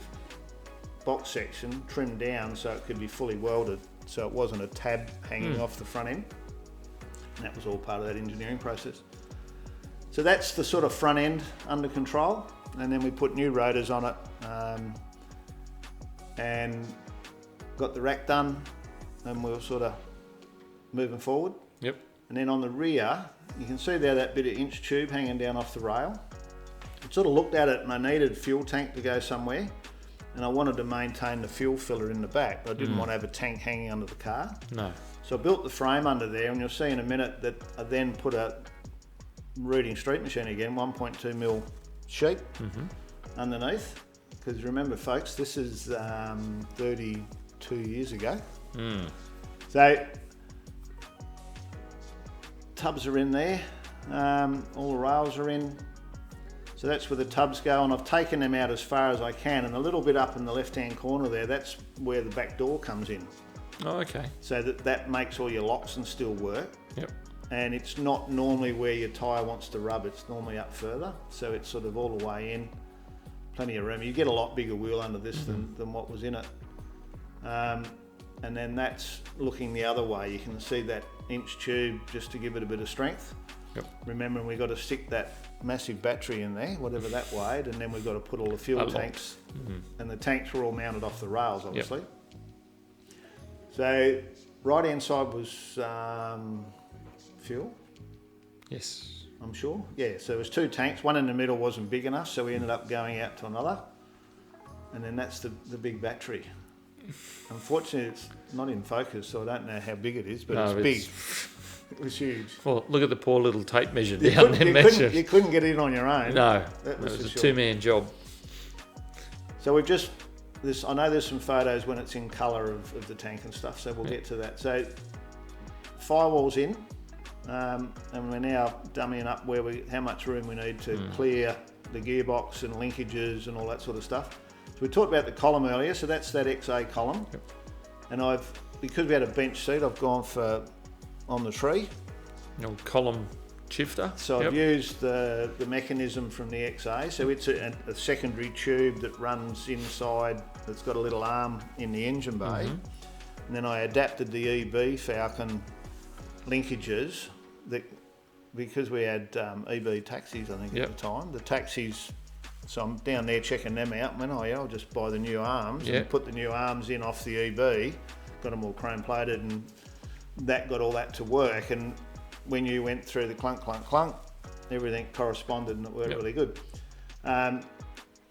box section trimmed down so it could be fully welded, so it wasn't a tab hanging off the front end. And that was all part of that engineering process. So that's the sort of front end under control, and then we put new rotors on it, and got the rack done, and we were sort of moving forward. Yep. And then on the rear, you can see there that bit of inch tube hanging down off the rail. I sort of looked at it and I needed a fuel tank to go somewhere, and I wanted to maintain the fuel filler in the back, but I didn't want to have a tank hanging under the car. No. So I built the frame under there, and you'll see in a minute that I then put a reading street machine again, 1.2mm sheet underneath. Because remember folks, this is 32 years ago. So tubs are in there, all the rails are in, so that's where the tubs go, and I've taken them out as far as I can, and a little bit up in the left hand corner there, that's where the back door comes in. Oh, okay. So that makes all your locks and still work. Yep. And it's not normally where your tyre wants to rub, it's normally up further, so it's sort of all the way in, plenty of room. You get a lot bigger wheel under this than what was in it. And then that's looking the other way. You can see that inch tube just to give it a bit of strength. Yep. Remembering we've got to stick that massive battery in there, whatever that weighed, and then we've got to put all the fuel tanks, and the tanks were all mounted off the rails, obviously. Yep. So right hand side was fuel. Yes. I'm sure. Yeah, so it was 2 tanks. One in the middle wasn't big enough, so we ended up going out to another. And then that's the big battery. Unfortunately, it's not in focus, so I don't know how big it is, but it's big. It was huge. Well, look at the poor little tape measure down there. You couldn't get it in on your own. No, it was a two-man job. So we've just, I know there's some photos when it's in colour of the tank and stuff, so we'll get to that. So firewall's in, and we're now dummying up how much room we need to clear the gearbox and linkages and all that sort of stuff. So we talked about the column earlier, so that's that XA column. Yep. And because we had a bench seat, I've gone for on the tree. Old column shifter. So I've used the mechanism from the XA. So it's a secondary tube that runs inside, that's got a little arm in the engine bay. And then I adapted the EB Falcon linkages because we had EB taxis, I think, at the time. The taxis. So I'm down there checking them out, and went, I'll just buy the new arms and put the new arms in off the EB, got them all chrome plated, and that got all that to work. And when you went through the clunk, clunk, clunk, everything corresponded and it worked really good.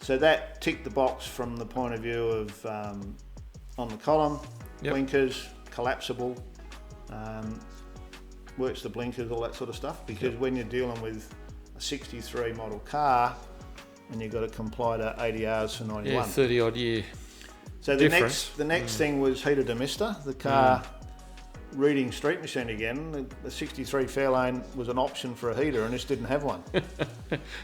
So that ticked the box from the point of view of on the column, blinkers, collapsible, works the blinkers, all that sort of stuff, because when you're dealing with a 63 model car, and you've got to comply to 80 hours for 91. Yeah, 30 odd year. So the next thing was heater demister. The car reading street machine again. The 63 Fairlane was an option for a heater, and this didn't have one.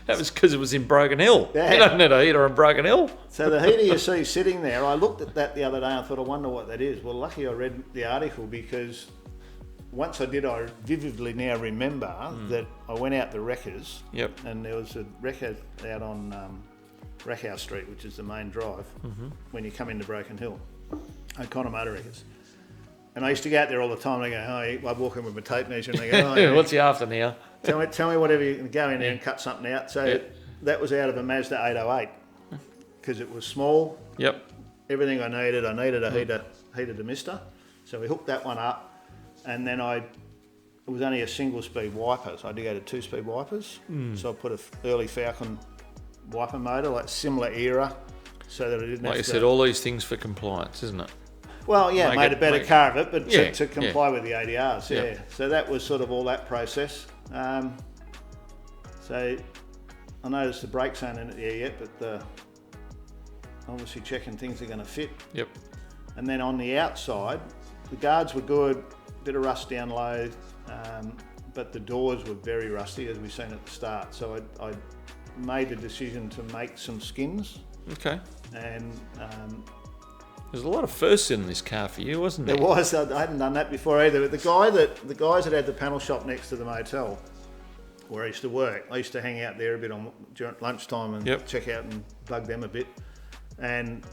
That was because it was in Broken Hill. Yeah. You don't need a heater in Broken Hill. So the heater you see sitting there, I looked at that the other day and I thought, I wonder what that is. Well, lucky I read the article, because once I did, I vividly now remember that I went out to Wreckers, and there was a wrecker out on Rackhouse Street, which is the main drive, when you come into Broken Hill, O'Connor Motor Wreckers. And I used to go out there all the time, and I go, I'd walk in with my tape measure, and they go, what's you after now? Tell me whatever, you can go in there and cut something out. So that was out of a Mazda 808, because it was small. Yep. everything I needed. I needed a heater demister, so we hooked that one up, and then it was only a single speed wiper, so I had to go to 2-speed wipers. So I put a early Falcon wiper motor, like similar era, so that I didn't Like have you to... said, all these things for compliance, isn't it? Well, yeah, made a better car of it, but to comply with the ADRs, Yeah. So that was sort of all that process. So I noticed the brakes aren't in it there yet, but obviously checking things are going to fit. Yep. And then on the outside, the guards were good, bit of rust down low, but the doors were very rusty, as we've seen at the start. So I made the decision to make some skins. Okay. And there's a lot of firsts in this car for you, wasn't there? there was. I hadn't done that before either. But the guys that had the panel shop next to the motel where I used to work, I used to hang out there a bit during lunchtime and check out and bug them a bit. And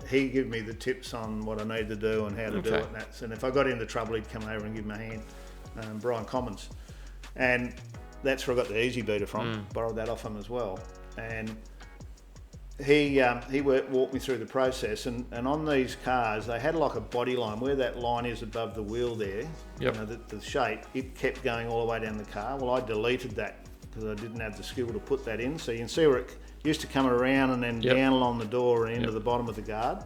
he gave me the tips on what I needed to do and how to do it. And if I got into trouble, he'd come over and give me a hand. Brian Commons. And that's where I got the Easy Beater from. Borrowed that off him as well. And he walked me through the process. And on these cars, they had like a body line. Where that line is above the wheel there, you know, the shape, it kept going all the way down the car. Well, I deleted that because I didn't have the skill to put that in. So you can see where it used to come around and then down along the door and into the bottom of the guard.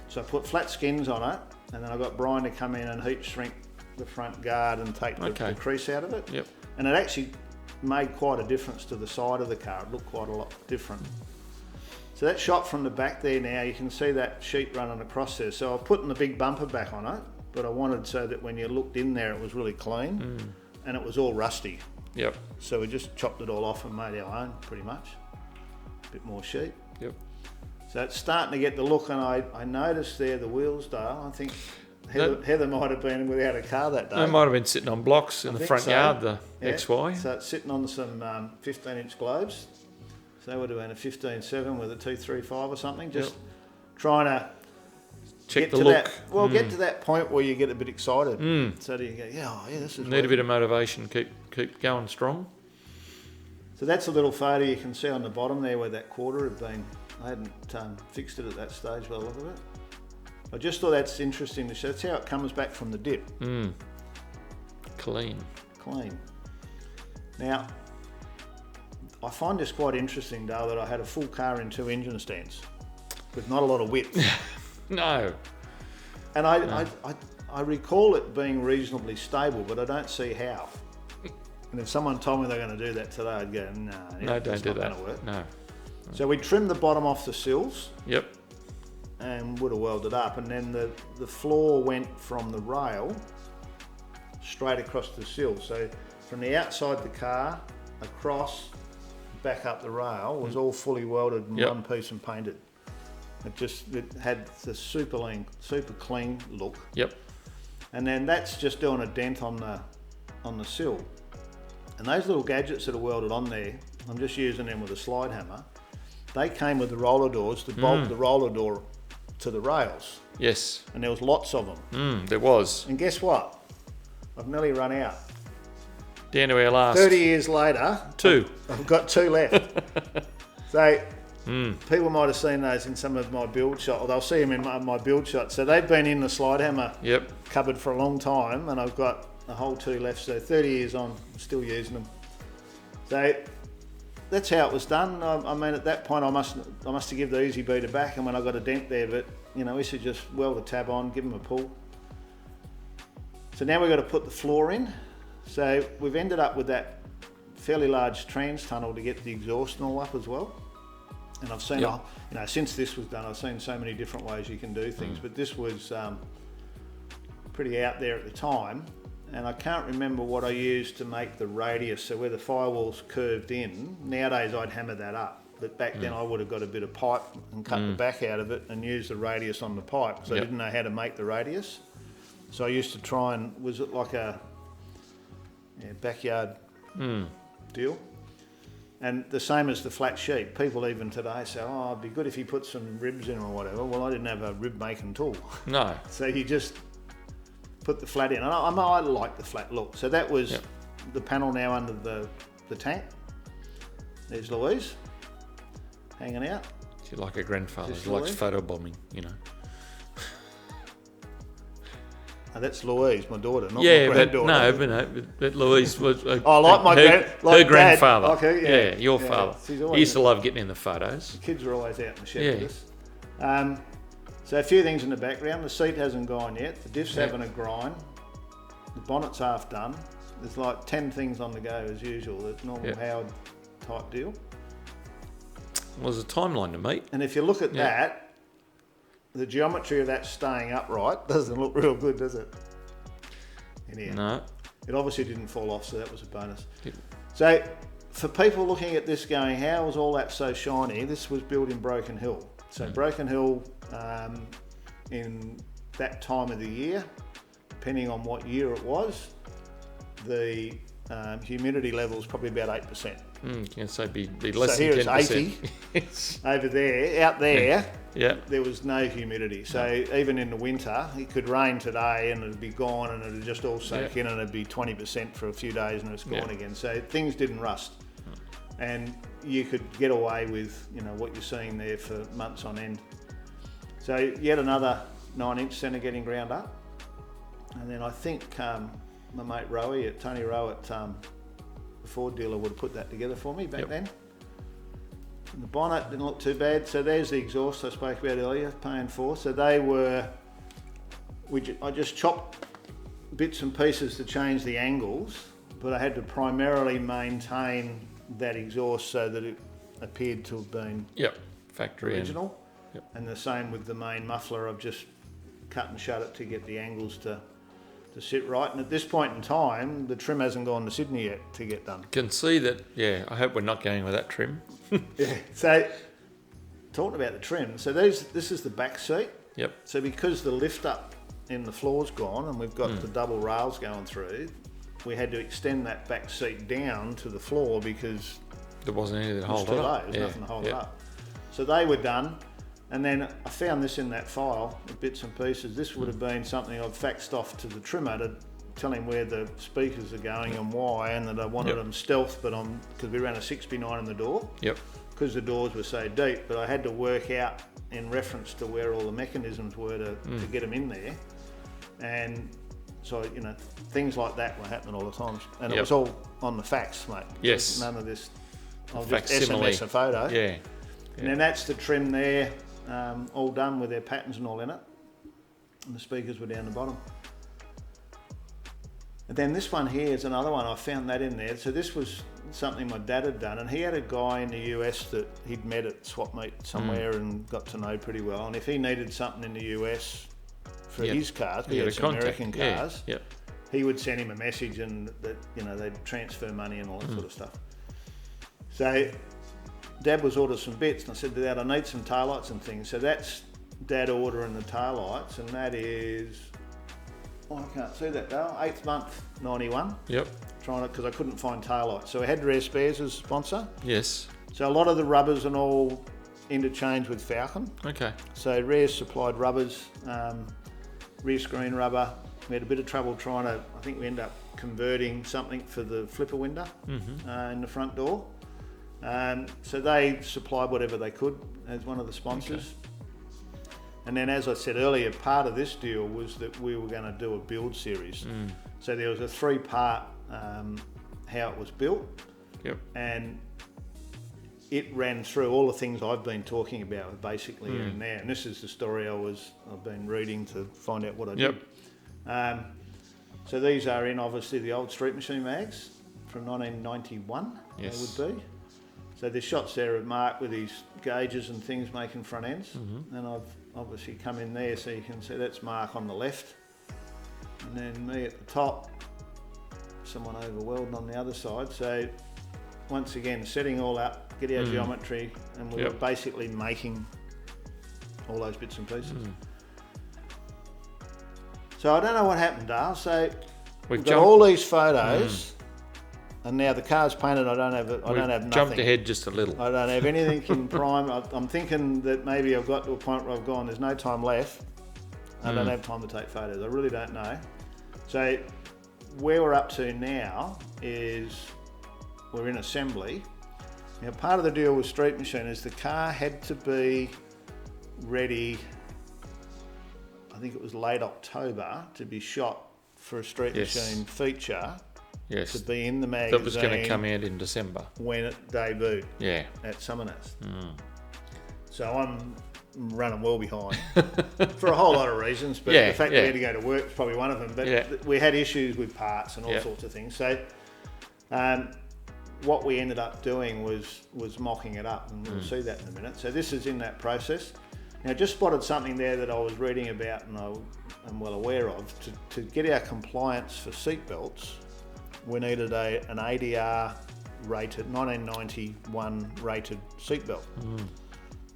So I put flat skins on it, and then I got Brian to come in and heat shrink the front guard and take the crease out of it. Yep. And it actually made quite a difference to the side of the car. It looked quite a lot different. So that shot from the back there now, you can see that sheet running across there. So I've put the big bumper back on it, but I wanted so that when you looked in there, it was really clean and it was all rusty. Yep. So we just chopped it all off and made our own, pretty much. A bit more sheet. Yep. So it's starting to get the look, and I noticed there the wheels, Dale. I think Heather might have been without a car that day. They might have been sitting on blocks in the front yard, the XY. So it's sitting on some 15-inch globes. So they would have been a 15.7 with a 235 or something. Just trying to check get the to look. Get to that point where you get a bit excited. So do you go, this is need a bit of motivation. Keep going strong. So that's a little photo you can see on the bottom there where that quarter had been. I hadn't fixed it at that stage by the look of it. I just thought that's interesting to show. That's how it comes back from the dip. Clean. Now, I find this quite interesting, Dale, that I had a full car in 2 engine stands with not a lot of width. No. And I recall it being reasonably stable, but I don't see how. And if someone told me they're going to do that today, I'd go, no, don't do that. Going to work. No. So we trimmed the bottom off the sills. Yep. And would have welded up, and then the floor went from the rail straight across the sill. So from the outside the car across, back up the rail was all fully welded in one piece and painted. It had the super clean look. Yep. And then that's just doing a dent on the sill. And those little gadgets that are welded on there, I'm just using them with a slide hammer. They came with the roller doors to bolt the roller door to the rails. Yes. And there was lots of them. There was. And guess what? I've nearly run out. Down to our last. 30 years later, 2. I've got 2 left. So people might have seen those in some of my build shots, or they'll see them in my build shots. So they've been in the slide hammer cupboard for a long time, and I've got a whole 2 left. So 30 years on, I'm still using them. So that's how it was done. I mean, at that point, I must have given the Easy Beater back, and when I got a dent there, but we should just weld the tab on, give them a pull. So now we've got to put the floor in. So we've ended up with that fairly large trans tunnel to get the exhaust and all up as well. And I've seen, since this was done, I've seen so many different ways you can do things, but this was pretty out there at the time. And I can't remember what I used to make the radius, so where the firewall's curved in. Nowadays I'd hammer that up, but back then I would have got a bit of pipe and cut the back out of it and use the radius on the pipe, because I didn't know how to make the radius. So I used to try and, was it like a backyard deal? And the same as the flat sheet. People even today say, it'd be good if you put some ribs in or whatever. Well, I didn't have a rib making tool. No. So you just put the flat in. And I like the flat look. So that was the panel now under the tank. There's Louise hanging out. She's like her grandfather. She likes photo bombing, Oh, that's Louise, my daughter, not Yeah, my but granddaughter. but Louise was I like my her grandfather. Okay, yeah, your father. He used to love getting in the photos. The kids were always out in the shed with us. So a few things in the background. The seat hasn't gone yet. The diff's having a grind. The bonnet's half done. There's like 10 things on the go as usual. It's normal Howard type deal. Well, there's a timeline to meet. And if you look at that, the geometry of that staying upright doesn't look real good, does it? In here. No. It obviously didn't fall off, so that was a bonus. So for people looking at this going, how was all that so shiny? This was built in Broken Hill. So Broken Hill, in that time of the year, depending on what year it was, the humidity level is probably about 8%. So be less so than 10%. So here it's 80. Over there, out there, there was no humidity. So even in the winter, it could rain today and it'd be gone and it'd just all soak in and it'd be 20% for a few days and it's gone again. So things didn't rust. And you could get away with, what you're seeing there for months on end. So yet another 9-inch centre getting ground up. And then I think my mate Tony Rowe at the Ford dealer would have put that together for me back then. And the bonnet didn't look too bad. So there's the exhaust I spoke about earlier, paying for. So they were, I just chopped bits and pieces to change the angles, but I had to primarily maintain that exhaust so that it appeared to have been factory original. And the same with the main muffler. I've just cut and shut it to get the angles to sit right. And at this point in time, the trim hasn't gone to Sydney yet to get done. Can see that. I hope we're not going with that trim. So talking about the trim, so this is the back seat. So because the lift up in the floor's gone and we've got the double rails going through, we had to extend that back seat down to the floor because there wasn't anything to hold it up. There's nothing to hold it up. So they were done. And then I found this in that file, the bits and pieces. This would have been something I'd faxed off to the trimmer to tell him where the speakers are going and why, and that I wanted them stealth, but because we ran a 6x9 in the door. Because the doors were so deep, but I had to work out in reference to where all the mechanisms were to get them in there. And so, things like that were happening all the time. And it was all on the fax, mate. Yes. None of this. I'll just SMS a photo. And then that's the trim there. All done with their patterns and all in it, and the speakers were down the bottom. And then this one here is another one. I found that in there. So this was something my dad had done, and he had a guy in the US that he'd met at swap meet somewhere and got to know pretty well. And if he needed something in the US for his cars, he had some American cars, he would send him a message and that they'd transfer money and all that sort of stuff. So Dad was ordering some bits, and I said to Dad, I need some taillights and things. So that's Dad ordering the taillights, and that is, I can't see that now, 8th month, 91. Trying it, because I couldn't find taillights. So we had Rare Spares as a sponsor. So a lot of the rubbers and all interchanged with Falcon. So Rare supplied rubbers, rear screen rubber. We had a bit of trouble trying to, I think we ended up converting something for the flipper window in the front door. So they supplied whatever they could as one of the sponsors. And then, as I said earlier, part of this deal was that we were going to do a build series. So there was a 3-part how it was built. And it ran through all the things I've been talking about basically here and there. And this is the story I've been reading to find out what I did. So these are in obviously the old Street Machine mags from 1991. They would be. So there's shots there of Mark with his gauges and things making front ends. And I've obviously come in there so you can see that's Mark on the left. And then me at the top, someone over welding on the other side. So once again, setting all up, get our geometry, and we were basically making all those bits and pieces. So I don't know what happened, Dale. So we've got all these photos. And now the car's painted. I don't have nothing. Jumped ahead just a little. I don't have anything in prime. I'm thinking that maybe I've got to a point where I've gone, there's no time left. I don't have time to take photos. I really don't know. So where we're up to now is we're in assembly. Now part of the deal with Street Machine is the car had to be ready, I think it was late October, to be shot for a street machine feature. Yes. To be in the magazine. That was going to come out in December. When it debuted. Yeah. At Summernats. So I'm running well behind for a whole lot of reasons, but the fact that we had to go to work is probably one of them. But we had issues with parts and all sorts of things. So what we ended up doing was mocking it up, and we'll see that in a minute. So this is in that process. Now, I just spotted something there that I was reading about and I'm well aware of. To get our compliance for seatbelts, we needed an ADR rated, 1991 rated seatbelt.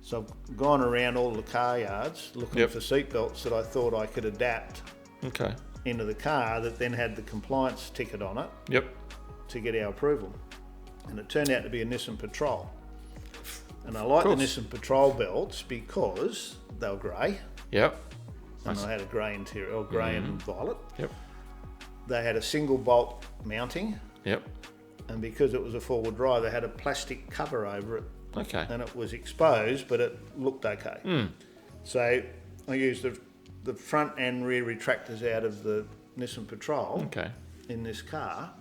So I've gone around all the car yards looking for seatbelts that I thought I could adapt into the car that then had the compliance ticket on it to get our approval. And it turned out to be a Nissan Patrol. And I like the Nissan Patrol belts because they were grey. Yep. And I had a grey interior, or grey and violet. Yep. They had a single bolt mounting. Yep. And because it was a four-wheel drive, they had a plastic cover over it. Okay. And it was exposed, but it looked okay. So I used the front and rear retractors out of the Nissan Patrol in this car.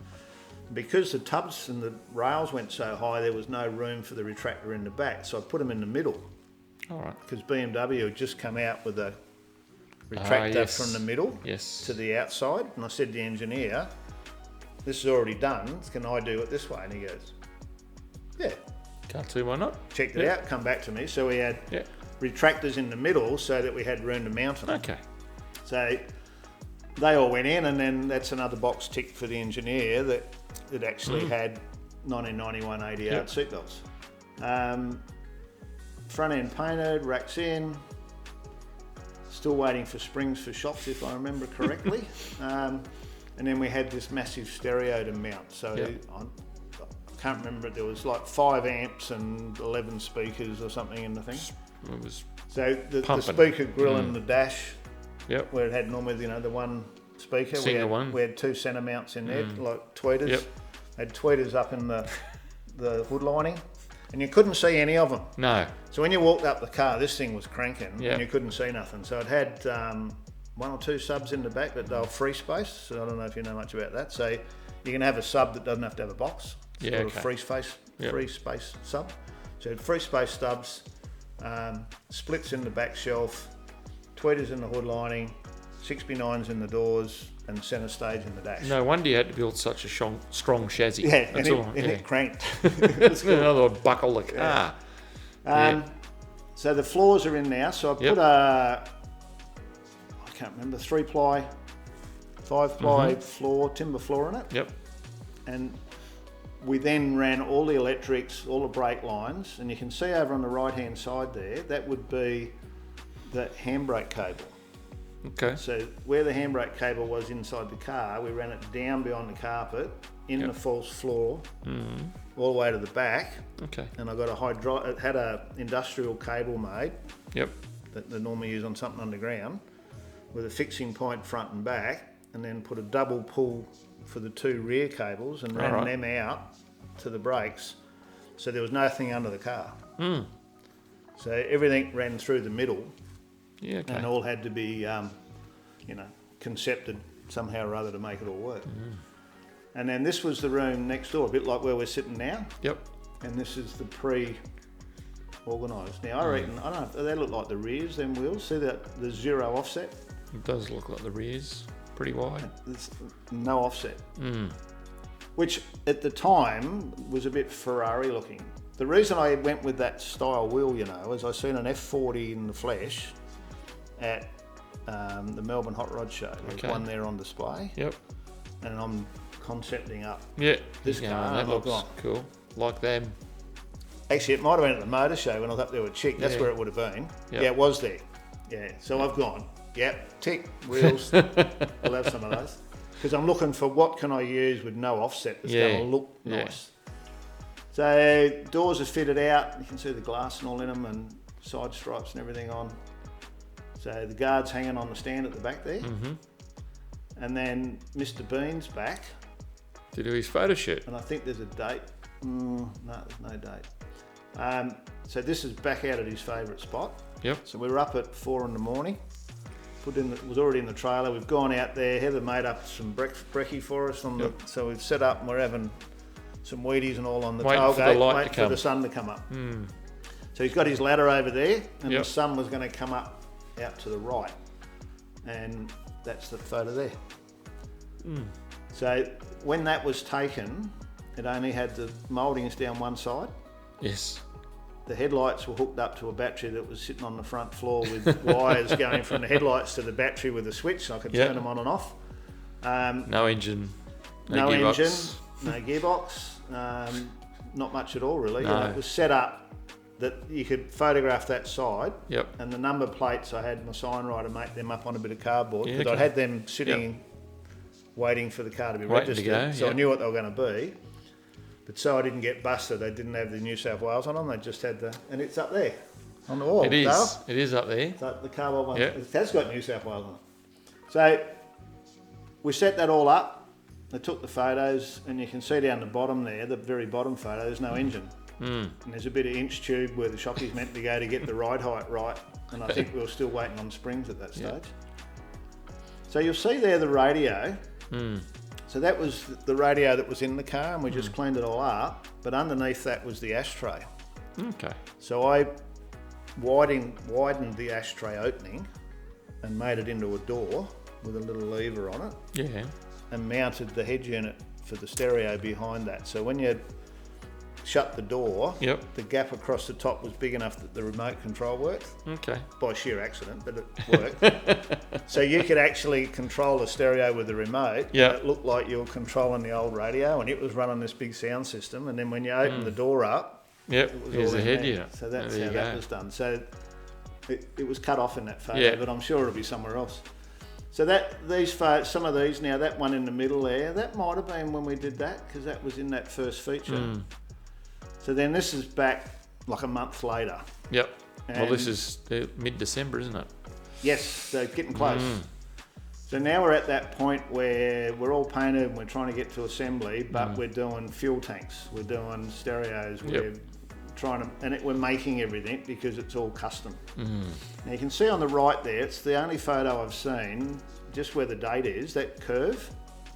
Because the tubs and the rails went so high, there was no room for the retractor in the back, so I put them in the middle. All right. Because BMW had just come out with a retractor from the middle to the outside, and I said to the engineer, "This is already done. Can I do it this way?" And he goes, "Yeah." Can't see why not. Checked it out. Come back to me. So we had retractors in the middle, so that we had room to mount them. Okay. So they all went in, and then that's another box ticked for the engineer that it actually had 1991 ADR seatbelts. Front end painted, racks in. Still waiting for springs for shocks, if I remember correctly. And then we had this massive stereo to mount. So I can't remember, there was like 5 amps and 11 speakers or something in the thing. It was so the speaker grill in the dash, where it had normally the one speaker. We had 2 centre mounts in there, like tweeters. Had tweeters up in the hood lining, and you couldn't see any of them. No. So when you walked up the car, this thing was cranking, and you couldn't see nothing. So it had 1 or 2 subs in the back, but they were free space. So I don't know if you know much about that. So you can have a sub that doesn't have to have a box. It's called a free space sub. So it had free space stubs, splits in the back shelf, tweeters in the hood lining, 6x9s in the doors, and centre stage in the dash. No wonder you had to build such a strong chassis. Yeah, and it cranked. Another buckle the car. So the floors are in now. So I put I can't remember, 3-ply, 5-ply floor, timber floor in it. Yep. And we then ran all the electrics, all the brake lines, and you can see over on the right-hand side there, that would be the handbrake cable. Okay. So where the handbrake cable was inside the car, we ran it down behind the carpet, in the false floor, all the way to the back. Okay. And I got it had a industrial cable made. Yep. That they normally use on something underground, with a fixing point front and back, and then put a double pull for the 2 rear cables and ran them out to the brakes, so there was nothing under the car. So everything ran through the middle. Yeah, okay. And all had to be, concepted somehow or other to make it all work. And then this was the room next door, a bit like where we're sitting now. Yep. And this is the pre-organised. Now, I reckon, I don't know, they look like the rears, them wheels. See the 0 offset? It does look like the rears, pretty wide. There's no offset. Which, at the time, was a bit Ferrari looking. The reason I went with that style wheel, is I seen an F40 in the flesh at the Melbourne Hot Rod Show. There's one there on display. Yep. And I'm concepting up this car. That looks cool. Like them. Actually, it might have been at the motor show when I was up there with Chick. That's where it would have been. Yep. Yeah, it was there. Yeah. So I've gone, tick, wheels. We'll have some of those. Because I'm looking for what can I use with no offset that's going to look nice. So doors are fitted out. You can see the glass and all in them, and side stripes and everything on. So the guard's hanging on the stand at the back there. And then Mr. Bean's back. To do his photo shoot. And I think there's a date. No, there's no date. So this is back out at his favourite spot. Yep. So we were up at 4 in the morning. was already in the trailer. We've gone out there. Heather made up some brekkie for us so we've set up and we're having some Wheaties and all on the tailgate, waiting for the sun to come up. So he's got his ladder over there, and the sun was going to come up out to the right, and that's the photo there. So when that was taken, it only had the mouldings down one side. Yes. The headlights were hooked up to a battery that was sitting on the front floor with wires going from the headlights to the battery with a switch, so I could turn them on and off. No engine, no gearbox, not much at all really. No. It was set up that you could photograph that side, and the number plates, I had my sign writer make them up on a bit of cardboard, because I had them sitting waiting for the car to be registered, so I knew what they were going to be. But so I didn't get busted. They didn't have the New South Wales on them. They just had and it's up there on the wall. It is. Dale. It is up there. So the cardboard one. It has got New South Wales on it. So we set that all up. I took the photos, and you can see down the bottom there, the very bottom photo, there's no engine. And there's a bit of inch tube where the shockey's meant to go to get the ride height right. And I think we were still waiting on springs at that stage. So you'll see there the radio. So that was the radio that was in the car, and we just cleaned it all up. But underneath that was the ashtray. Okay. So I widened the ashtray opening and made it into a door with a little lever on it. Yeah. And mounted the head unit for the stereo behind that. So when you shut the door, the gap across the top was big enough that the remote control worked. Okay. By sheer accident, but it worked. So you could actually control the stereo with the remote. Yeah. It looked like you were controlling the old radio, and it was running this big sound system. And then when you open the door up, it was here's all the head there. unit. So that's how that was done. So it was cut off in that photo, but I'm sure it'll be somewhere else. So some of these now, that one in the middle there, that might have been when we did that, because that was in that first feature. So then this is back like a month later. Yep. Well, this is mid-December, isn't it? Yes, so getting close. So now we're at that point where we're all painted and we're trying to get to assembly, but we're doing fuel tanks, we're doing stereos, we're trying to, we're making everything because it's all custom. Now you can see on the right there, it's the only photo I've seen, just where the date is, that curve.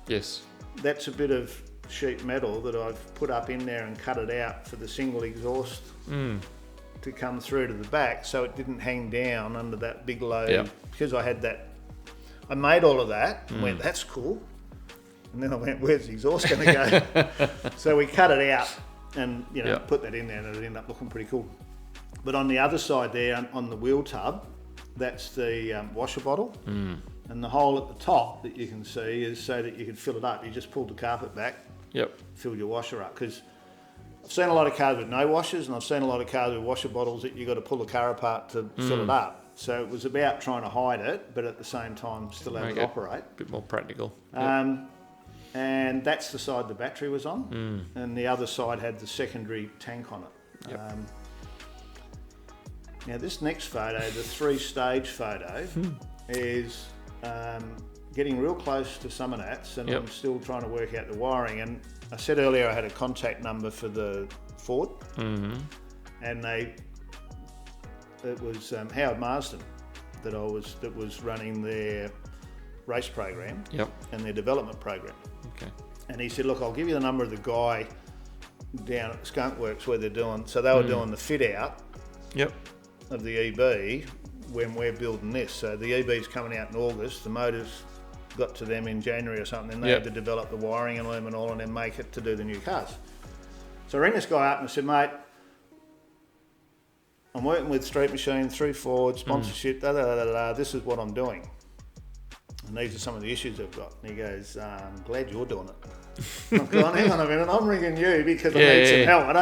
Yes. That's a bit of sheet metal that I've put up in there and cut it out for the single exhaust to come through to the back, so it didn't hang down under that big load. Because I had that, I made all of that and went, that's cool. And then I went, where's the exhaust going to go? So we cut it out and put that in there, and it ended up looking pretty cool. But on the other side there, on the wheel tub, that's the washer bottle. And the hole at the top that you can see is so that you can fill it up. You just pulled the carpet back, fill your washer up. Because I've seen a lot of cars with no washers, and I've seen a lot of cars with washer bottles that you've got to pull the car apart to fill it up. So it was about trying to hide it, but at the same time still have it operate. A bit more practical. And that's the side the battery was on, and the other side had the secondary tank on it. Now this next photo, the 3-stage photo, is getting real close to Summernats, and I'm still trying to work out the wiring. And I said earlier I had a contact number for the Ford, and it was Howard Marsden that was running their race program and their development program. And he said, look, I'll give you the number of the guy down at Skunk Works where they're doing, so they were doing the fit out of the EB when we're building this. So the EB's coming out in August, the motors got to them in January or something, and they had to develop the wiring and lumen all and then make it to do the new cars. So I rang this guy up and I said, mate, I'm working with Street Machine, through Ford, sponsorship, this is what I'm doing. And these are some of the issues I've got. And he goes, I'm glad you're doing it. I'm going, hang on a minute, I'm ringing you because I need some help. I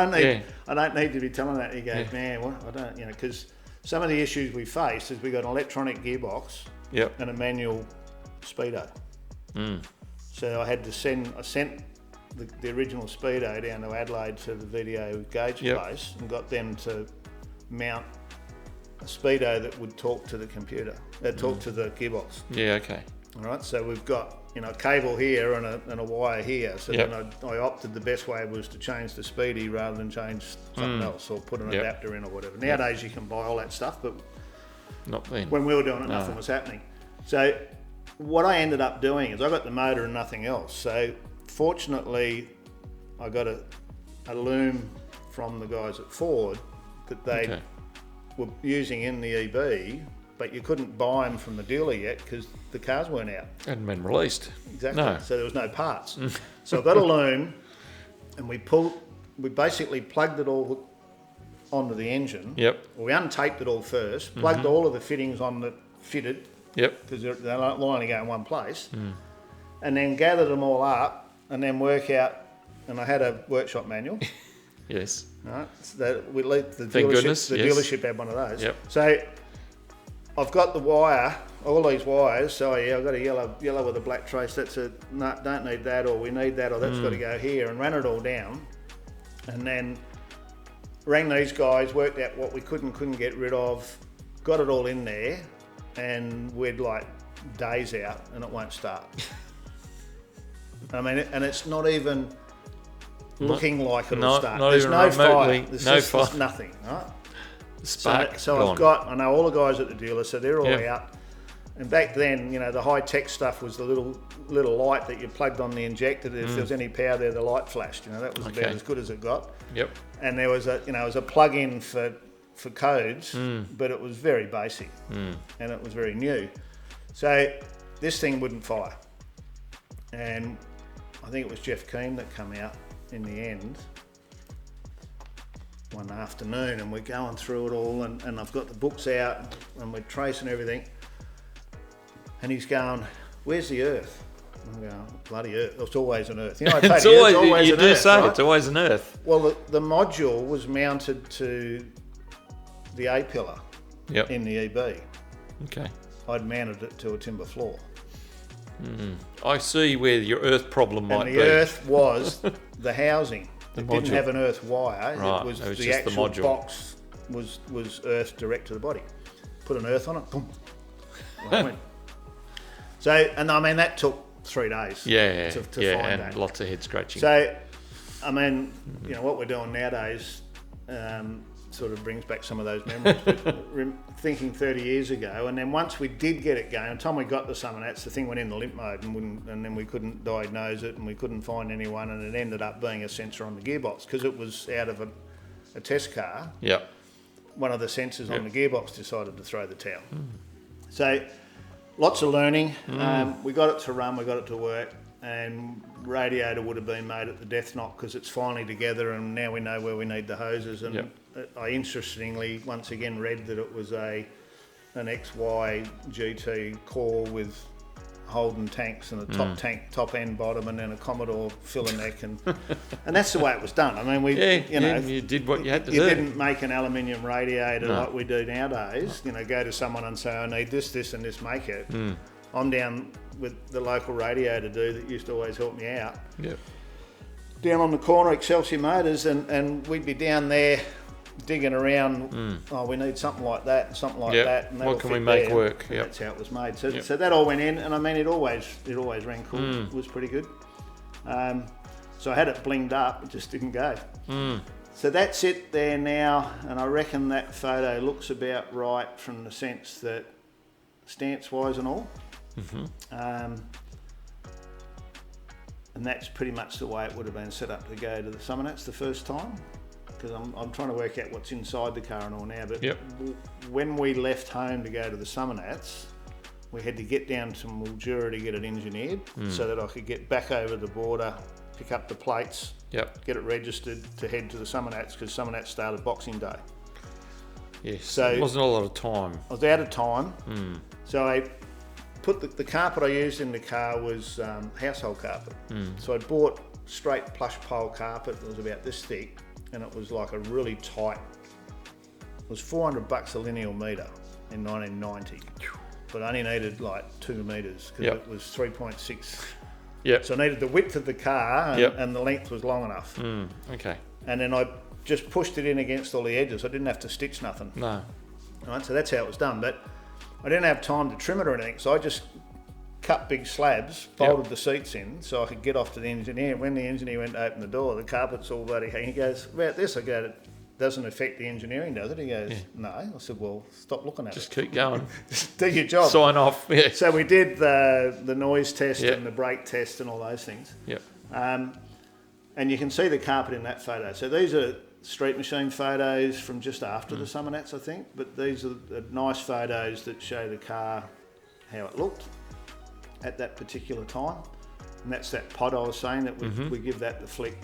don't need to be telling that. He goes, man, I don't, because some of the issues we face is we got an electronic gearbox and a manual speedo. So I sent the original speedo down to Adelaide to the video gauge place and got them to mount a speedo that would talk to the computer, talk to the gearbox. All right, so we've got a cable here and a wire here. So then I opted the best way was to change the speedy rather than change something else or put an adapter in or whatever. Nowadays you can buy all that stuff, but not then. When we were doing it, nothing was happening. So what I ended up doing is I got the motor and nothing else. So fortunately, I got a loom from the guys at Ford that they were using in the EB, but you couldn't buy them from the dealer yet because the cars weren't out. Hadn't been released. Exactly. No. So there was no parts. So I got a loom, and we basically plugged it all onto the engine. Yep. We untaped it all first, plugged all of the fittings on that fitted. Yep. Because they'll only go in one place. And then gather them all up and then work out, and I had a workshop manual. Yes. Right, so that we let the Thank goodness, dealership had one of those. Yep. So I've got the wire, all these wires. So yeah, I've got a yellow with a black trace. That's don't need that, or we need that, or that's got to go here, and ran it all down, and then rang these guys, worked out what we couldn't get rid of, got it all in there, and we'd like days out, and it won't start. I mean, and it's not even looking like it'll start. Not There's even no remotely, fire. There's nothing, right? Spark So I know all the guys at the dealer, so they're all out. And back then, the high-tech stuff was the little light that you plugged on the injector. If there was any power there, the light flashed. That was about as good as it got. Yep. And there was it was a plug-in for codes, but it was very basic, and it was very new. So this thing wouldn't fire. And I think it was Jeff Keane that came out in the end one afternoon, and we're going through it all, and I've got the books out, and we're tracing everything, and he's going, "Where's the earth?" I'm going, "Bloody earth! It's always an earth." I tell it's you, always you an do earth, say right? it's always an earth. Well, the module was mounted to the A pillar in the EB. Okay. I'd mounted it to a timber floor. I see where your earth problem might be. And the earth was the housing. It module. didn't have an earth wire. Right, It was just the actual the module. box was earth direct to the body. Put an earth on it, boom. Like went. So, and I mean, that took 3 days. Yeah, to find and that. lots of head scratching. So, I mean, what we're doing nowadays sort of brings back some of those memories. But thinking 30 years ago, and then once we did get it going, by the time we got the Summernats, the thing went into limp mode, and then we couldn't diagnose it, and we couldn't find anyone, and it ended up being a sensor on the gearbox because it was out of a test car. Yep. One of the sensors on the gearbox decided to throw the towel. So, lots of learning. We got it to run, we got it to work, and radiator would have been made at the death knot because it's finally together, and now we know where we need the hoses. And I interestingly once again read that it was an XY GT core with Holden tanks and a top tank, top end, bottom, and then a Commodore filler neck, and that's the way it was done. I mean, you did what you had to do. You didn't make an aluminium radiator like we do nowadays. Go to someone and say, "I need this, this, and this. Make it." I'm down with the local radiator dude that used to always help me out. Yep. Down on the corner, Excelsior Motors, and we'd be down there digging around. Oh, we need something like that and something like that. And what can we make work? Yep. That's how it was made. So that all went in, and I mean, it always ran cool. It was pretty good. So I had it blinged up, it just didn't go. So that's it there now, and I reckon that photo looks about right from the sense that stance-wise and all. And that's pretty much the way it would have been set up to go to the Summernats the first time, because I'm trying to work out what's inside the car and all now, but when we left home to go to the Summernats, we had to get down to Mildura to get it engineered so that I could get back over the border, pick up the plates, get it registered to head to the Summernats, because Summernats started Boxing Day. Yes, so it wasn't a lot of time. I was out of time, so I put the carpet I used in the car was household carpet. So I bought straight plush pole carpet that was about this thick, and it was like a really tight. It was $400 a linear metre in 1990, but I only needed like 2 metres because it was 3.6. So I needed the width of the car and the length was long enough. Okay. And then I just pushed it in against all the edges. I didn't have to stitch nothing. No. Right, so that's how it was done. But I didn't have time to trim it or anything, so I just cut big slabs, folded the seats in so I could get off to the engineer. When the engineer went to open the door, the carpet's all bloody hanging. He goes, "About this?" I go, doesn't affect the engineering, does it? He goes, no. I said, well, stop looking at Just it. keep going. Just do your job. Sign off. Yeah. So we did the noise test and the brake test and all those things. Yep. And you can see the carpet in that photo. So these are street machine photos from just after the Summernats, I think. But these are nice photos that show the car, how it looked at that particular time. And that's that pod I was saying that we give that the flick.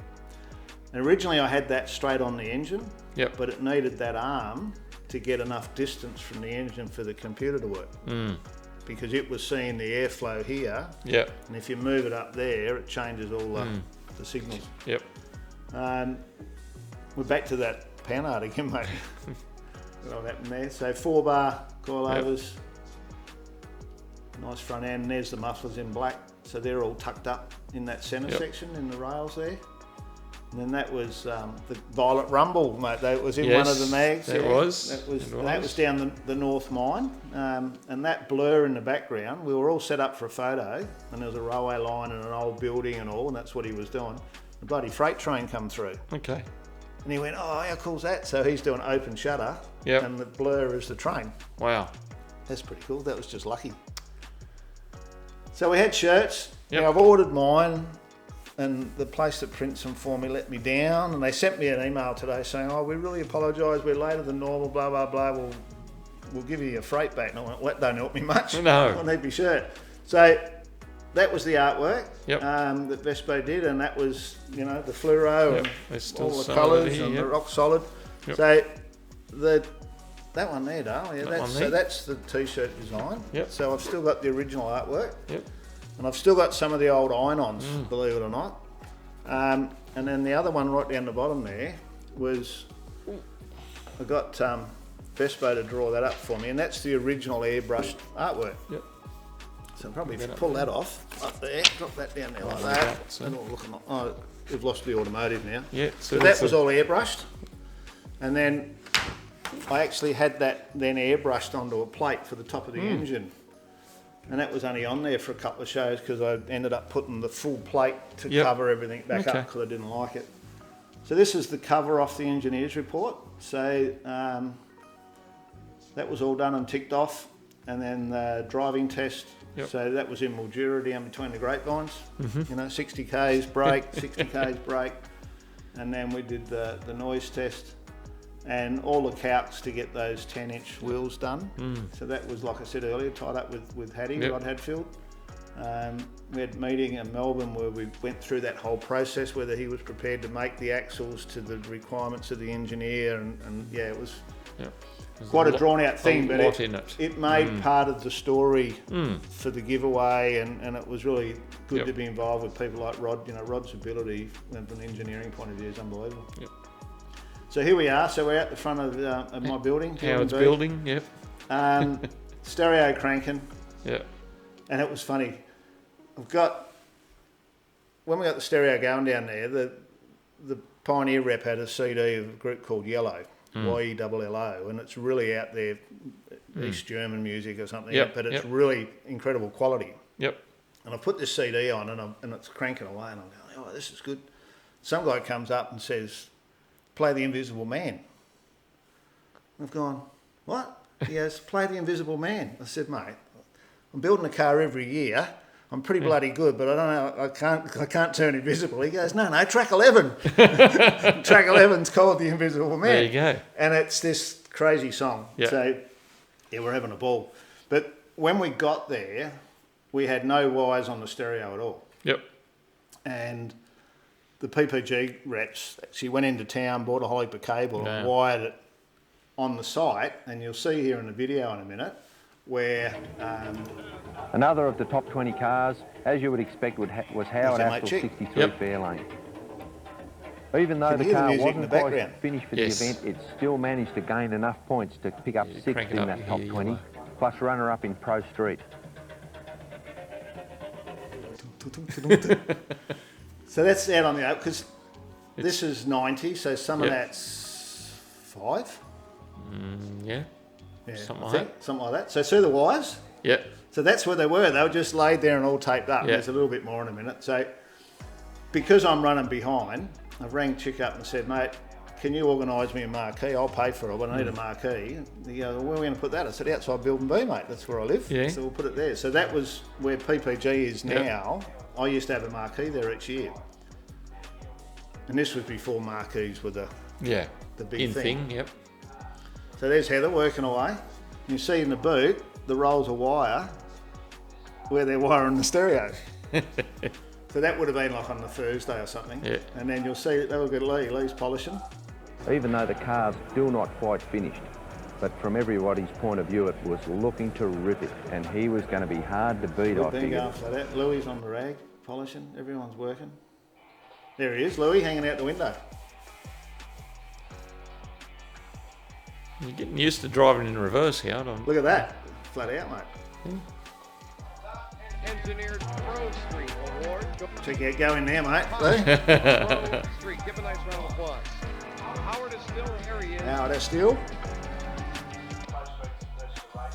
And originally I had that straight on the engine, but it needed that arm to get enough distance from the engine for the computer to work. Because it was seeing the airflow here, and if you move it up there, it changes all the signals. Yep. We're back to that Panhard again, mate. What happened there? So 4-bar coilovers, nice front end. There's the mufflers in black, so they're all tucked up in that centre section in the rails there. And then that was the Violet Rumble, mate. That was in one of the mags. That was down the North Mine. And that blur in the background, we were all set up for a photo, and there was a railway line and an old building and all, and that's what he was doing. The bloody freight train come through. Okay. And he went, oh, how cool's that? So he's doing open shutter, and the blur is the train. Wow. That's pretty cool. That was just lucky. So we had shirts. Now I've ordered mine, and the place that prints them for me let me down, and they sent me an email today saying, oh, we really apologise, we're later than normal, blah, blah, blah, we'll give you your freight back. And I went, well, that don't help me much. No. I need my shirt. So that was the artwork that Vespo did, and that was, the fluoro and all the colours and the rock solid. So that one there, Dale, that's the t-shirt design. So I've still got the original artwork. And I've still got some of the old iron-ons, believe it or not. And then the other one right down the bottom there was, I got Vespo to draw that up for me, and that's the original airbrushed artwork. So probably pull that off up there, drop that down there like that. And all looking like, oh, we've lost the automotive now. So that was all airbrushed. And then I actually had that then airbrushed onto a plate for the top of the engine. And that was only on there for a couple of shows because I ended up putting the full plate to cover everything back up because I didn't like it. So this is the cover off the engineer's report. So that was all done and ticked off. And then the driving test. So that was in Mildura down between the grapevines. 60 k's brake, 60 k's brake. And then we did the noise test. And all the calcs to get those 10-inch wheels done. So that was, like I said earlier, tied up with Hattie, Rod Hadfield. We had a meeting in Melbourne where we went through that whole process, whether he was prepared to make the axles to the requirements of the engineer, and it was quite a drawn-out thing, but it made part of the story for the giveaway, and it was really good to be involved with people like Rod. Rod's ability from an engineering point of view is unbelievable. So here we are. So we're at the front of my building. Howard's building, Stereo cranking. And it was funny. When we got the stereo going down there, the Pioneer rep had a CD of a group called Yellow, YELLO, and it's really out there, East German music or something, but it's really incredible quality. And I put this CD on and it's cranking away, and I'm going, oh, this is good. Some guy comes up and says, play The Invisible Man. I've gone, what? He goes, play The Invisible Man. I said, mate, I'm building a car every year. I'm pretty bloody good, but I don't know, I can't turn invisible. He goes, no, track 11. Track 11's called The Invisible Man. There you go. And it's this crazy song. So, we're having a ball. But when we got there, we had no wires on the stereo at all. And the PPG reps actually went into town, bought a whole heap of cable and wired it on the site, and you'll see here in the video in a minute where... Another of the top 20 cars, as you would expect, was Howard Astill's 63 Fairlane. Even though the car wasn't quite finished for the event, it still managed to gain enough points to pick up 6th in that top 20, plus runner-up in Pro Street. So that's out on the oak, because this is 90, so Summernats 5? Something like that. So see the wires? So that's where they were. They were just laid there and all taped up. There's a little bit more in a minute. So because I'm running behind, I rang Chick up and said, mate, can you organise me a marquee? I'll pay for it, but I need a marquee. And he goes, well, where are we going to put that? I said, outside Building B, mate. That's where I live. Yeah. So we'll put it there. So that was where PPG is now. I used to have a marquee there each year. And this was before marquees were the big thing. Yep. So there's Heather working away. You see in the boot, the rolls of wire where they're wiring the stereo. So that would have been like on the Thursday or something. Yeah. And then you'll see that they'll get Lee's polishing. Even though the car's still not quite finished, but from everybody's point of view, it was looking terrific, and he was going to be hard to beat, I figured. After that, Louis on the rag, polishing, everyone's working. There he is, Louis, hanging out the window. You're getting used to driving in reverse here. Look at that, flat out, mate. Yeah. Engineered Pro Street Award. Check out going there, mate. Pro Street, give a nice round of applause. Howard Astill, here he is. Howard Astill.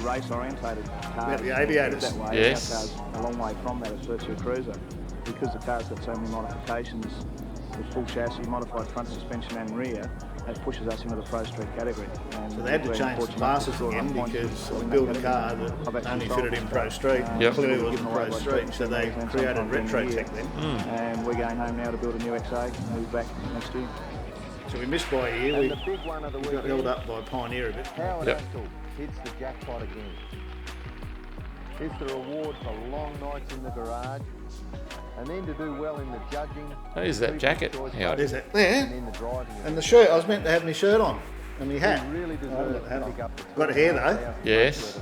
Race orientated cars. The aviators. That way, yes. Our car's a long way from that, especially a cruiser. Because the car's got so many modifications, with full chassis, modified front suspension and rear, that pushes us into the Pro Street category. And so they had to change the classes again because I built a car that only fitted in Pro Street. Clearly it wasn't Pro Street, so they created Retrotech then. And we're going home now to build a new XA and move back next year. So we missed by a year. We got held up by Pioneer a bit. Howard Astill hits the jackpot again. It's the reward for long nights in the garage, and then to do well in the judging. Oh, is that jacket? Howard. Is it? There. And the shirt. I was meant to have my shirt on and my hat. Really got hair though. Yes.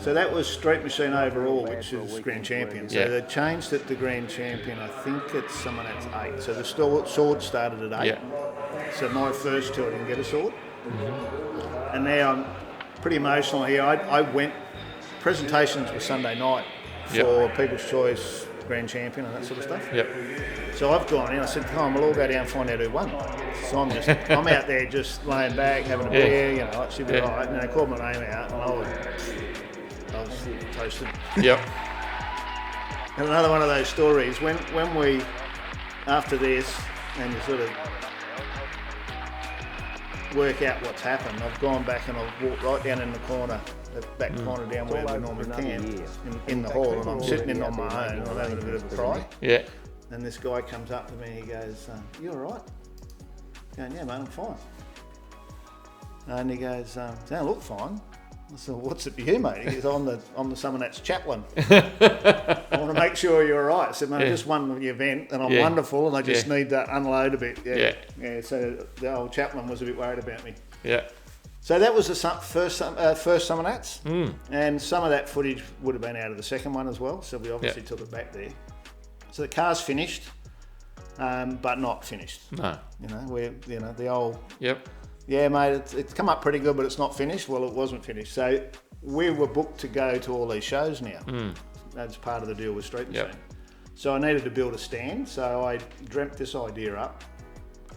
So that was Street Machine overall, which is Grand Champion. So they changed it to Grand Champion. I think it's Summernats 8. So the sword started at 8. Yeah. So my first two I didn't get a sword. Mm-hmm. And now I'm pretty emotional here. I went, presentations were Sunday night for People's Choice Grand Champion and that sort of stuff. Yep. So I've gone in, I said, come on, we'll all go down and find out who won. So I'm out there just laying back, having a beer, you know, it should be right. And they called my name out and I was toasted. Yep. And another one of those stories, when we, after this, and you sort of work out what's happened, I've gone back and I've walked right down in the corner, the back corner down where we normally camp, in the hall, and I'm sitting in on my own and I'm having a bit of a cry. Yeah. And this guy comes up to me and he goes, you all right? I'm going, yeah, mate, I'm fine. And he goes, don't look fine. I said, well, what's it for you, mate? He goes, I'm the Summernats chaplain. I want to make sure you're all right. I said, mate, I just won the event and I'm wonderful and I just need to unload a bit. Yeah. So the old chaplain was a bit worried about me. Yeah. So that was the first Summernats. And some of that footage would have been out of the second one as well. So we obviously took it back there. So the car's finished, but not finished. No. The old... Yep. Yeah, mate, it's come up pretty good, but it's not finished. Well, it wasn't finished. So we were booked to go to all these shows now. That's part of the deal with Street Machine. Yep. So I needed to build a stand. So I dreamt this idea up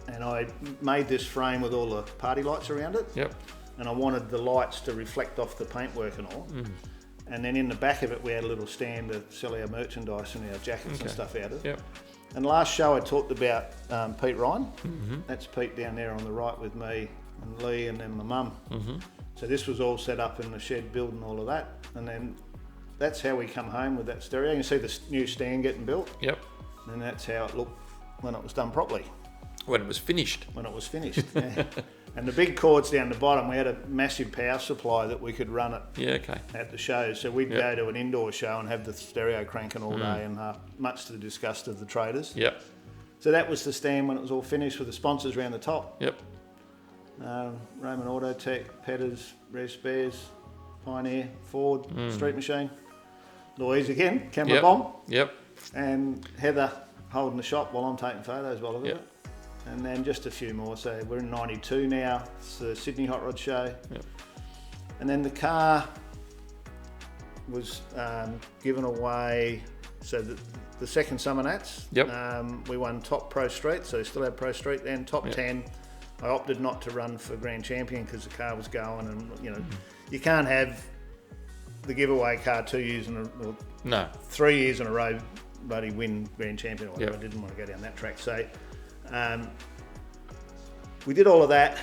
and I made this frame with all the party lights around it. Yep. And I wanted the lights to reflect off the paintwork and all. And then in the back of it, we had a little stand to sell our merchandise and our jackets and stuff out of. Yep. And last show I talked about Pete Ryan. That's Pete down there on the right with me and Lee and then my mum. So this was all set up in the shed building all of that. And then that's how we come home with that stereo. You can see the new stand getting built. Yep. And that's how it looked when it was done properly. When it was finished. When it was finished, yeah. And the big cords down the bottom, we had a massive power supply that we could run it at the shows. So we'd go to an indoor show and have the stereo cranking all day, and much to the disgust of the traders. Yep. So that was the stand when it was all finished with the sponsors around the top. Yep. Roman Autoteck, Petters, Res Spares, Pioneer, Ford, Street Machine, Louise again, Camera Bomb. Yep. And Heather holding the shop while I'm taking photos while I do it. And then just a few more. So we're in 92 now. It's the Sydney Hot Rod Show. Yep. And then the car was given away. So the second Summernats, we won top Pro Street. So we still had Pro Street then, top 10. I opted not to run for Grand Champion because the car was going, and you can't have the giveaway car 2 years in a 3 years in a row, buddy, win Grand Champion or whatever. I didn't want to go down that track. So We did all of that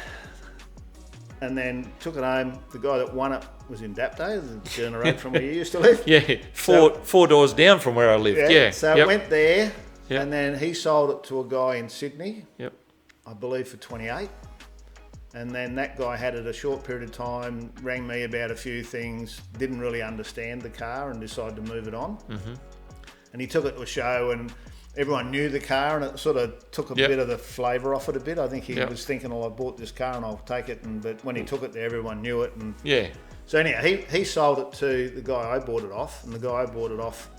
and then took it home. The guy that won it was in Dapto, down the road from where you used to live. Yeah, four doors down from where I lived. Yeah. So I went there, and then he sold it to a guy in Sydney, I believe for 28. And then that guy had it a short period of time, rang me about a few things, didn't really understand the car and decided to move it on. Mm-hmm. And he took it to a show and everyone knew the car and it sort of took a bit of the flavour off it a bit. I think he was thinking, I bought this car and I'll take it. But when he took it there, everyone knew it. And so anyhow, he sold it to the guy I bought it off. And the guy I bought it off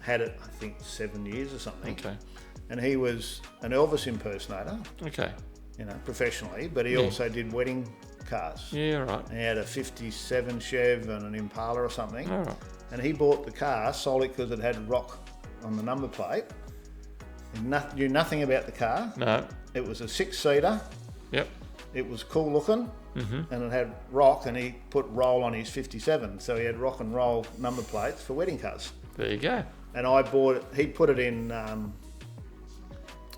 had it, I think, 7 years or something. Okay. And he was an Elvis impersonator. Okay. You know, professionally, but he also did wedding cars. Yeah, right. He had a 57 Chev and an Impala or something. All right. And he bought the car solely because it had rock on the number plate. He knew nothing about the car. No. It was a 6-seater. Yep. It was cool looking, and it had rock, and he put roll on his 57. So he had rock and roll number plates for wedding cars. There you go. And I bought it, he put it in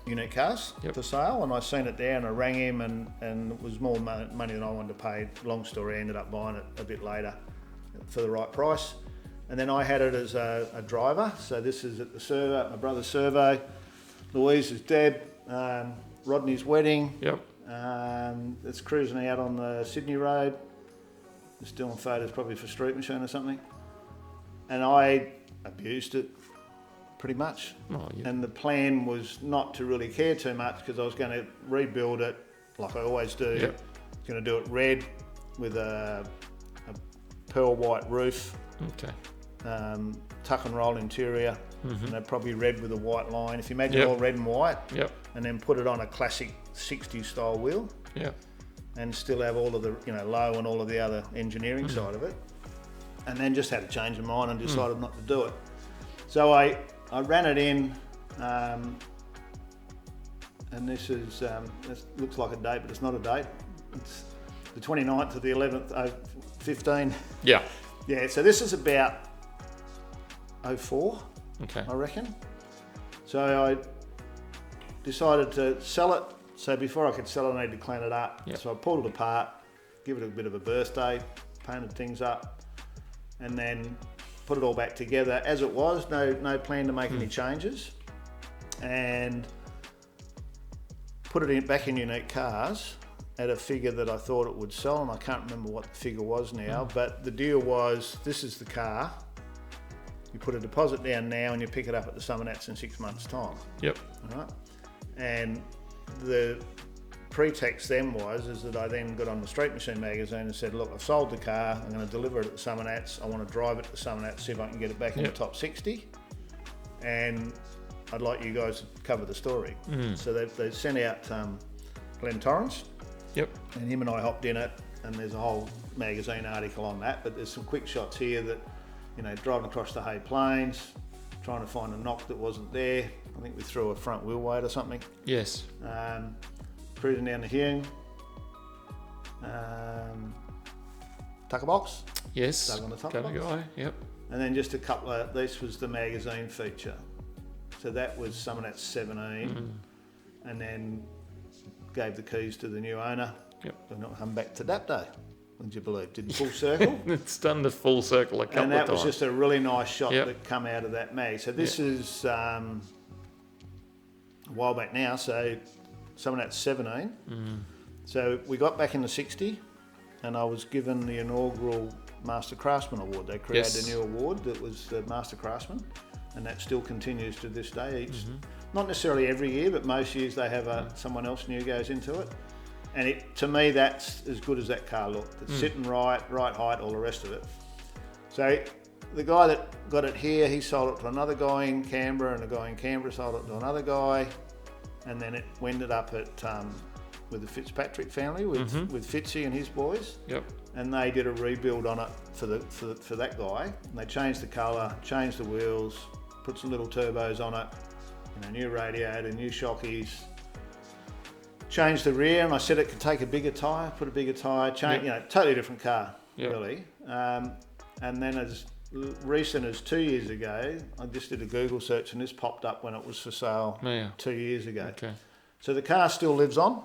Unique Cars for sale, and I seen it there and I rang him and it was more money than I wanted to pay. Long story, I ended up buying it a bit later for the right price. And then I had it as a driver, so this is at the servo, my brother's servo, Louise's Deb, Rodney's wedding. Yep. It's cruising out on the Sydney Road. Just doing photos probably for Street Machine or something. And I abused it. Pretty much. Oh, yeah. And the plan was not to really care too much because I was going to rebuild it like I always do. Yep. Going to do it red with a pearl white roof. Okay. Tuck and roll interior. Mm-hmm. And probably red with a white line. If you imagine all red and white. Yep. And then put it on a classic 60s style wheel. Yep. And still have all of the, low and all of the other engineering side of it. And then just had a change of mind and decided not to do it. So I ran it in, and this is, this looks like a date, but it's not a date. It's the 29th of the 11th, 15. Yeah. Yeah, so this is about 04, I reckon. So I decided to sell it. So before I could sell it, I needed to clean it up. Yep. So I pulled it apart, give it a bit of a birthday, painted things up, and then put it all back together as it was, no plan to make any changes, and put it back in Unique Cars at a figure that I thought it would sell, and I can't remember what the figure was now, but the deal was, this is the car, you put a deposit down now and you pick it up at the Summernats in 6 months' time. Yep. All right. And the pretext then is that I then got on the Street Machine magazine and said, look, I've sold the car, I'm going to deliver it at the Summernats, I want to drive it to the Summernats, see if I can get it back in the top 60, and I'd like you guys to cover the story. So they sent out Glenn Torrance, and him and I hopped in it, and there's a whole magazine article on that, but there's some quick shots here that, driving across the Hay Plains, trying to find a knock that wasn't there. I think we threw a front wheel weight or something. Yes. Cruising down the Hume, tucker box. Yes. Dug on the tucker box. Guy. Yep. And then just a couple of, this was the magazine feature. So that was Summernats 17, and then gave the keys to the new owner. Yep. And not come back to that day. Would you believe? Did full circle. It's done the full circle a couple of times. And that was just a really nice shot that come out of that mag. So this is a while back now. So Summernats 17. So we got back in the 60, and I was given the inaugural Master Craftsman Award. They created a new award that was the Master Craftsman, and that still continues to this day. Not necessarily every year, but most years they have someone else new goes into it. And to me, that's as good as that car looked. It's sitting right height, all the rest of it. So the guy that got it here, he sold it to another guy in Canberra, and the guy in Canberra sold it to another guy. And then it ended up at with the Fitzpatrick family, with Fitzy and his boys. Yep. And they did a rebuild on it for that guy. And they changed the colour, changed the wheels, put some little turbos on it, new radiator, new shockies. Changed the rear, and I said it could take a bigger tyre, put a bigger tyre, change, totally different car, really. And then as recent as 2 years ago, I just did a Google search and this popped up when it was for sale 2 years ago. Okay. So the car still lives on.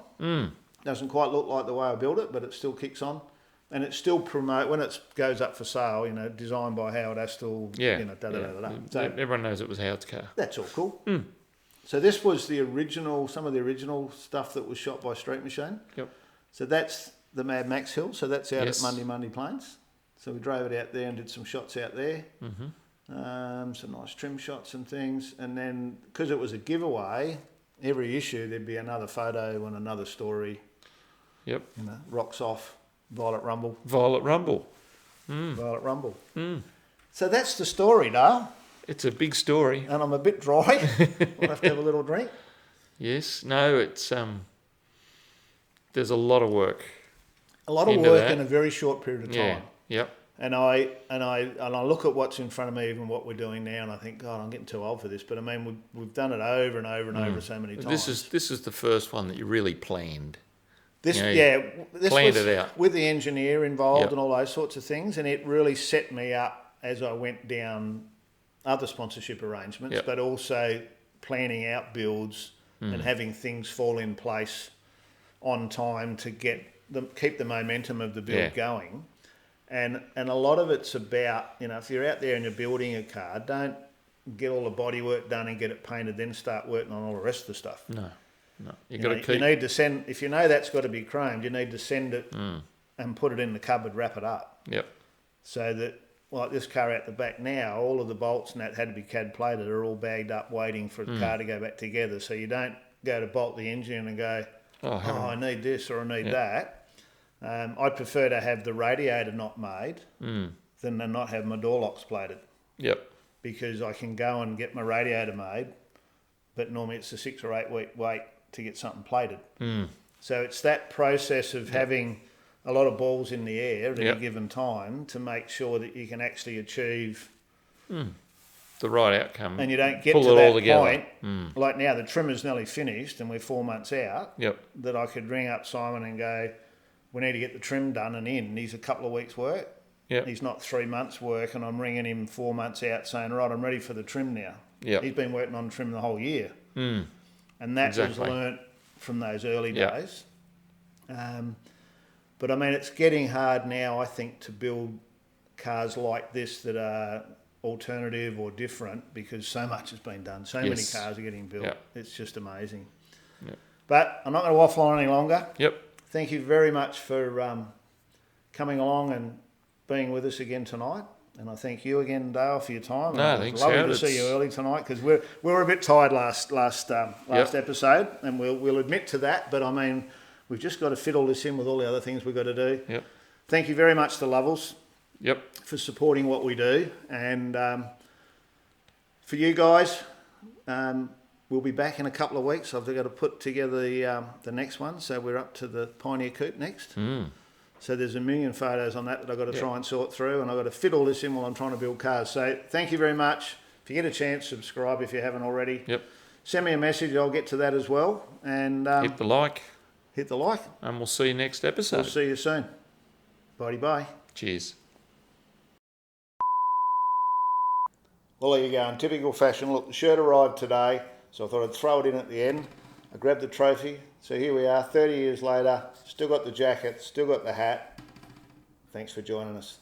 Doesn't quite look like the way I built it, but it still kicks on. And it still when it goes up for sale, you know, designed by Howard Astill, you know, da-da-da-da-da. So everyone knows it was Howard's car. That's all cool. So this was some of the original stuff that was shot by Street Machine. Yep. So that's the Mad Max Hill. So that's out at Monday Plains. So we drove it out there and did some shots out there. Some nice trim shots and things. And then, because it was a giveaway, every issue there'd be another photo and another story. Yep. You know, Rocks Off, Violet Rumble. Violet Rumble. Violet Rumble. So that's the story, Dale. It's a big story. And I'm a bit dry. We'll have to have a little drink. Yes. No, it's there's a lot of work. A lot of work in a very short period of time. Yep. And I look at what's in front of me, even what we're doing now, and I think, God, I'm getting too old for this. But I mean, we've done it over and over and over so many times. This is the first one that you really planned. This planned it out with the engineer involved and all those sorts of things, and it really set me up as I went down other sponsorship arrangements, but also planning out builds and having things fall in place on time to keep the momentum of the build going. And a lot of it's about, you know, if you're out there and you're building a car, don't get all the body work done and get it painted, then start working on all the rest of the stuff. No. You need to send, if you know that's got to be chromed, you need to send it and put it in the cupboard, wrap it up. Yep. So that, like this car out the back now, all of the bolts and that had to be CAD plated are all bagged up waiting for the car to go back together. So you don't go to bolt the engine and go, I need this or I need that. I prefer to have the radiator not made than to not have my door locks plated. Yep. Because I can go and get my radiator made, but normally it's a 6 or 8 week wait to get something plated. So it's that process of having a lot of balls in the air at any given time to make sure that you can actually achieve the right outcome. And you don't get to that point, like now the trimmer's nearly finished and we're 4 months out, that I could ring up Simon and go, we need to get the trim done and in. He's a couple of weeks' work. He's not 3 months' work, and I'm ringing him 4 months out saying, right, I'm ready for the trim now. He's been working on trim the whole year. And that was learnt from those early days. But I mean, it's getting hard now, I think, to build cars like this that are alternative or different, because so much has been done. So many cars are getting built. It's just amazing. But I'm not going to waffle on any longer. Thank you very much for coming along and being with us again tonight. And I thank you again, Dale, for your time. No, thanks, Howard. Lovely to see you early tonight, because we were a bit tired last episode, and we'll admit to that. But I mean, we've just got to fit all this in with all the other things we've got to do. Thank you very much to Lovels for supporting what we do. And for you guys, we'll be back in a couple of weeks. I've got to put together the next one. So we're up to the Pioneer Coupe next. So there's a million photos on that I've got to try and sort through, and I've got to fit all this in while I'm trying to build cars. So thank you very much. If you get a chance, subscribe if you haven't already. Send me a message. I'll get to that as well. And hit the like. Hit the like. And we'll see you next episode. We'll see you soon. Bye. Cheers. Well, there you go. In typical fashion, look, the shirt arrived today, so I thought I'd throw it in at the end. I grabbed the trophy. So here we are, 30 years later, still got the jacket, still got the hat. Thanks for joining us.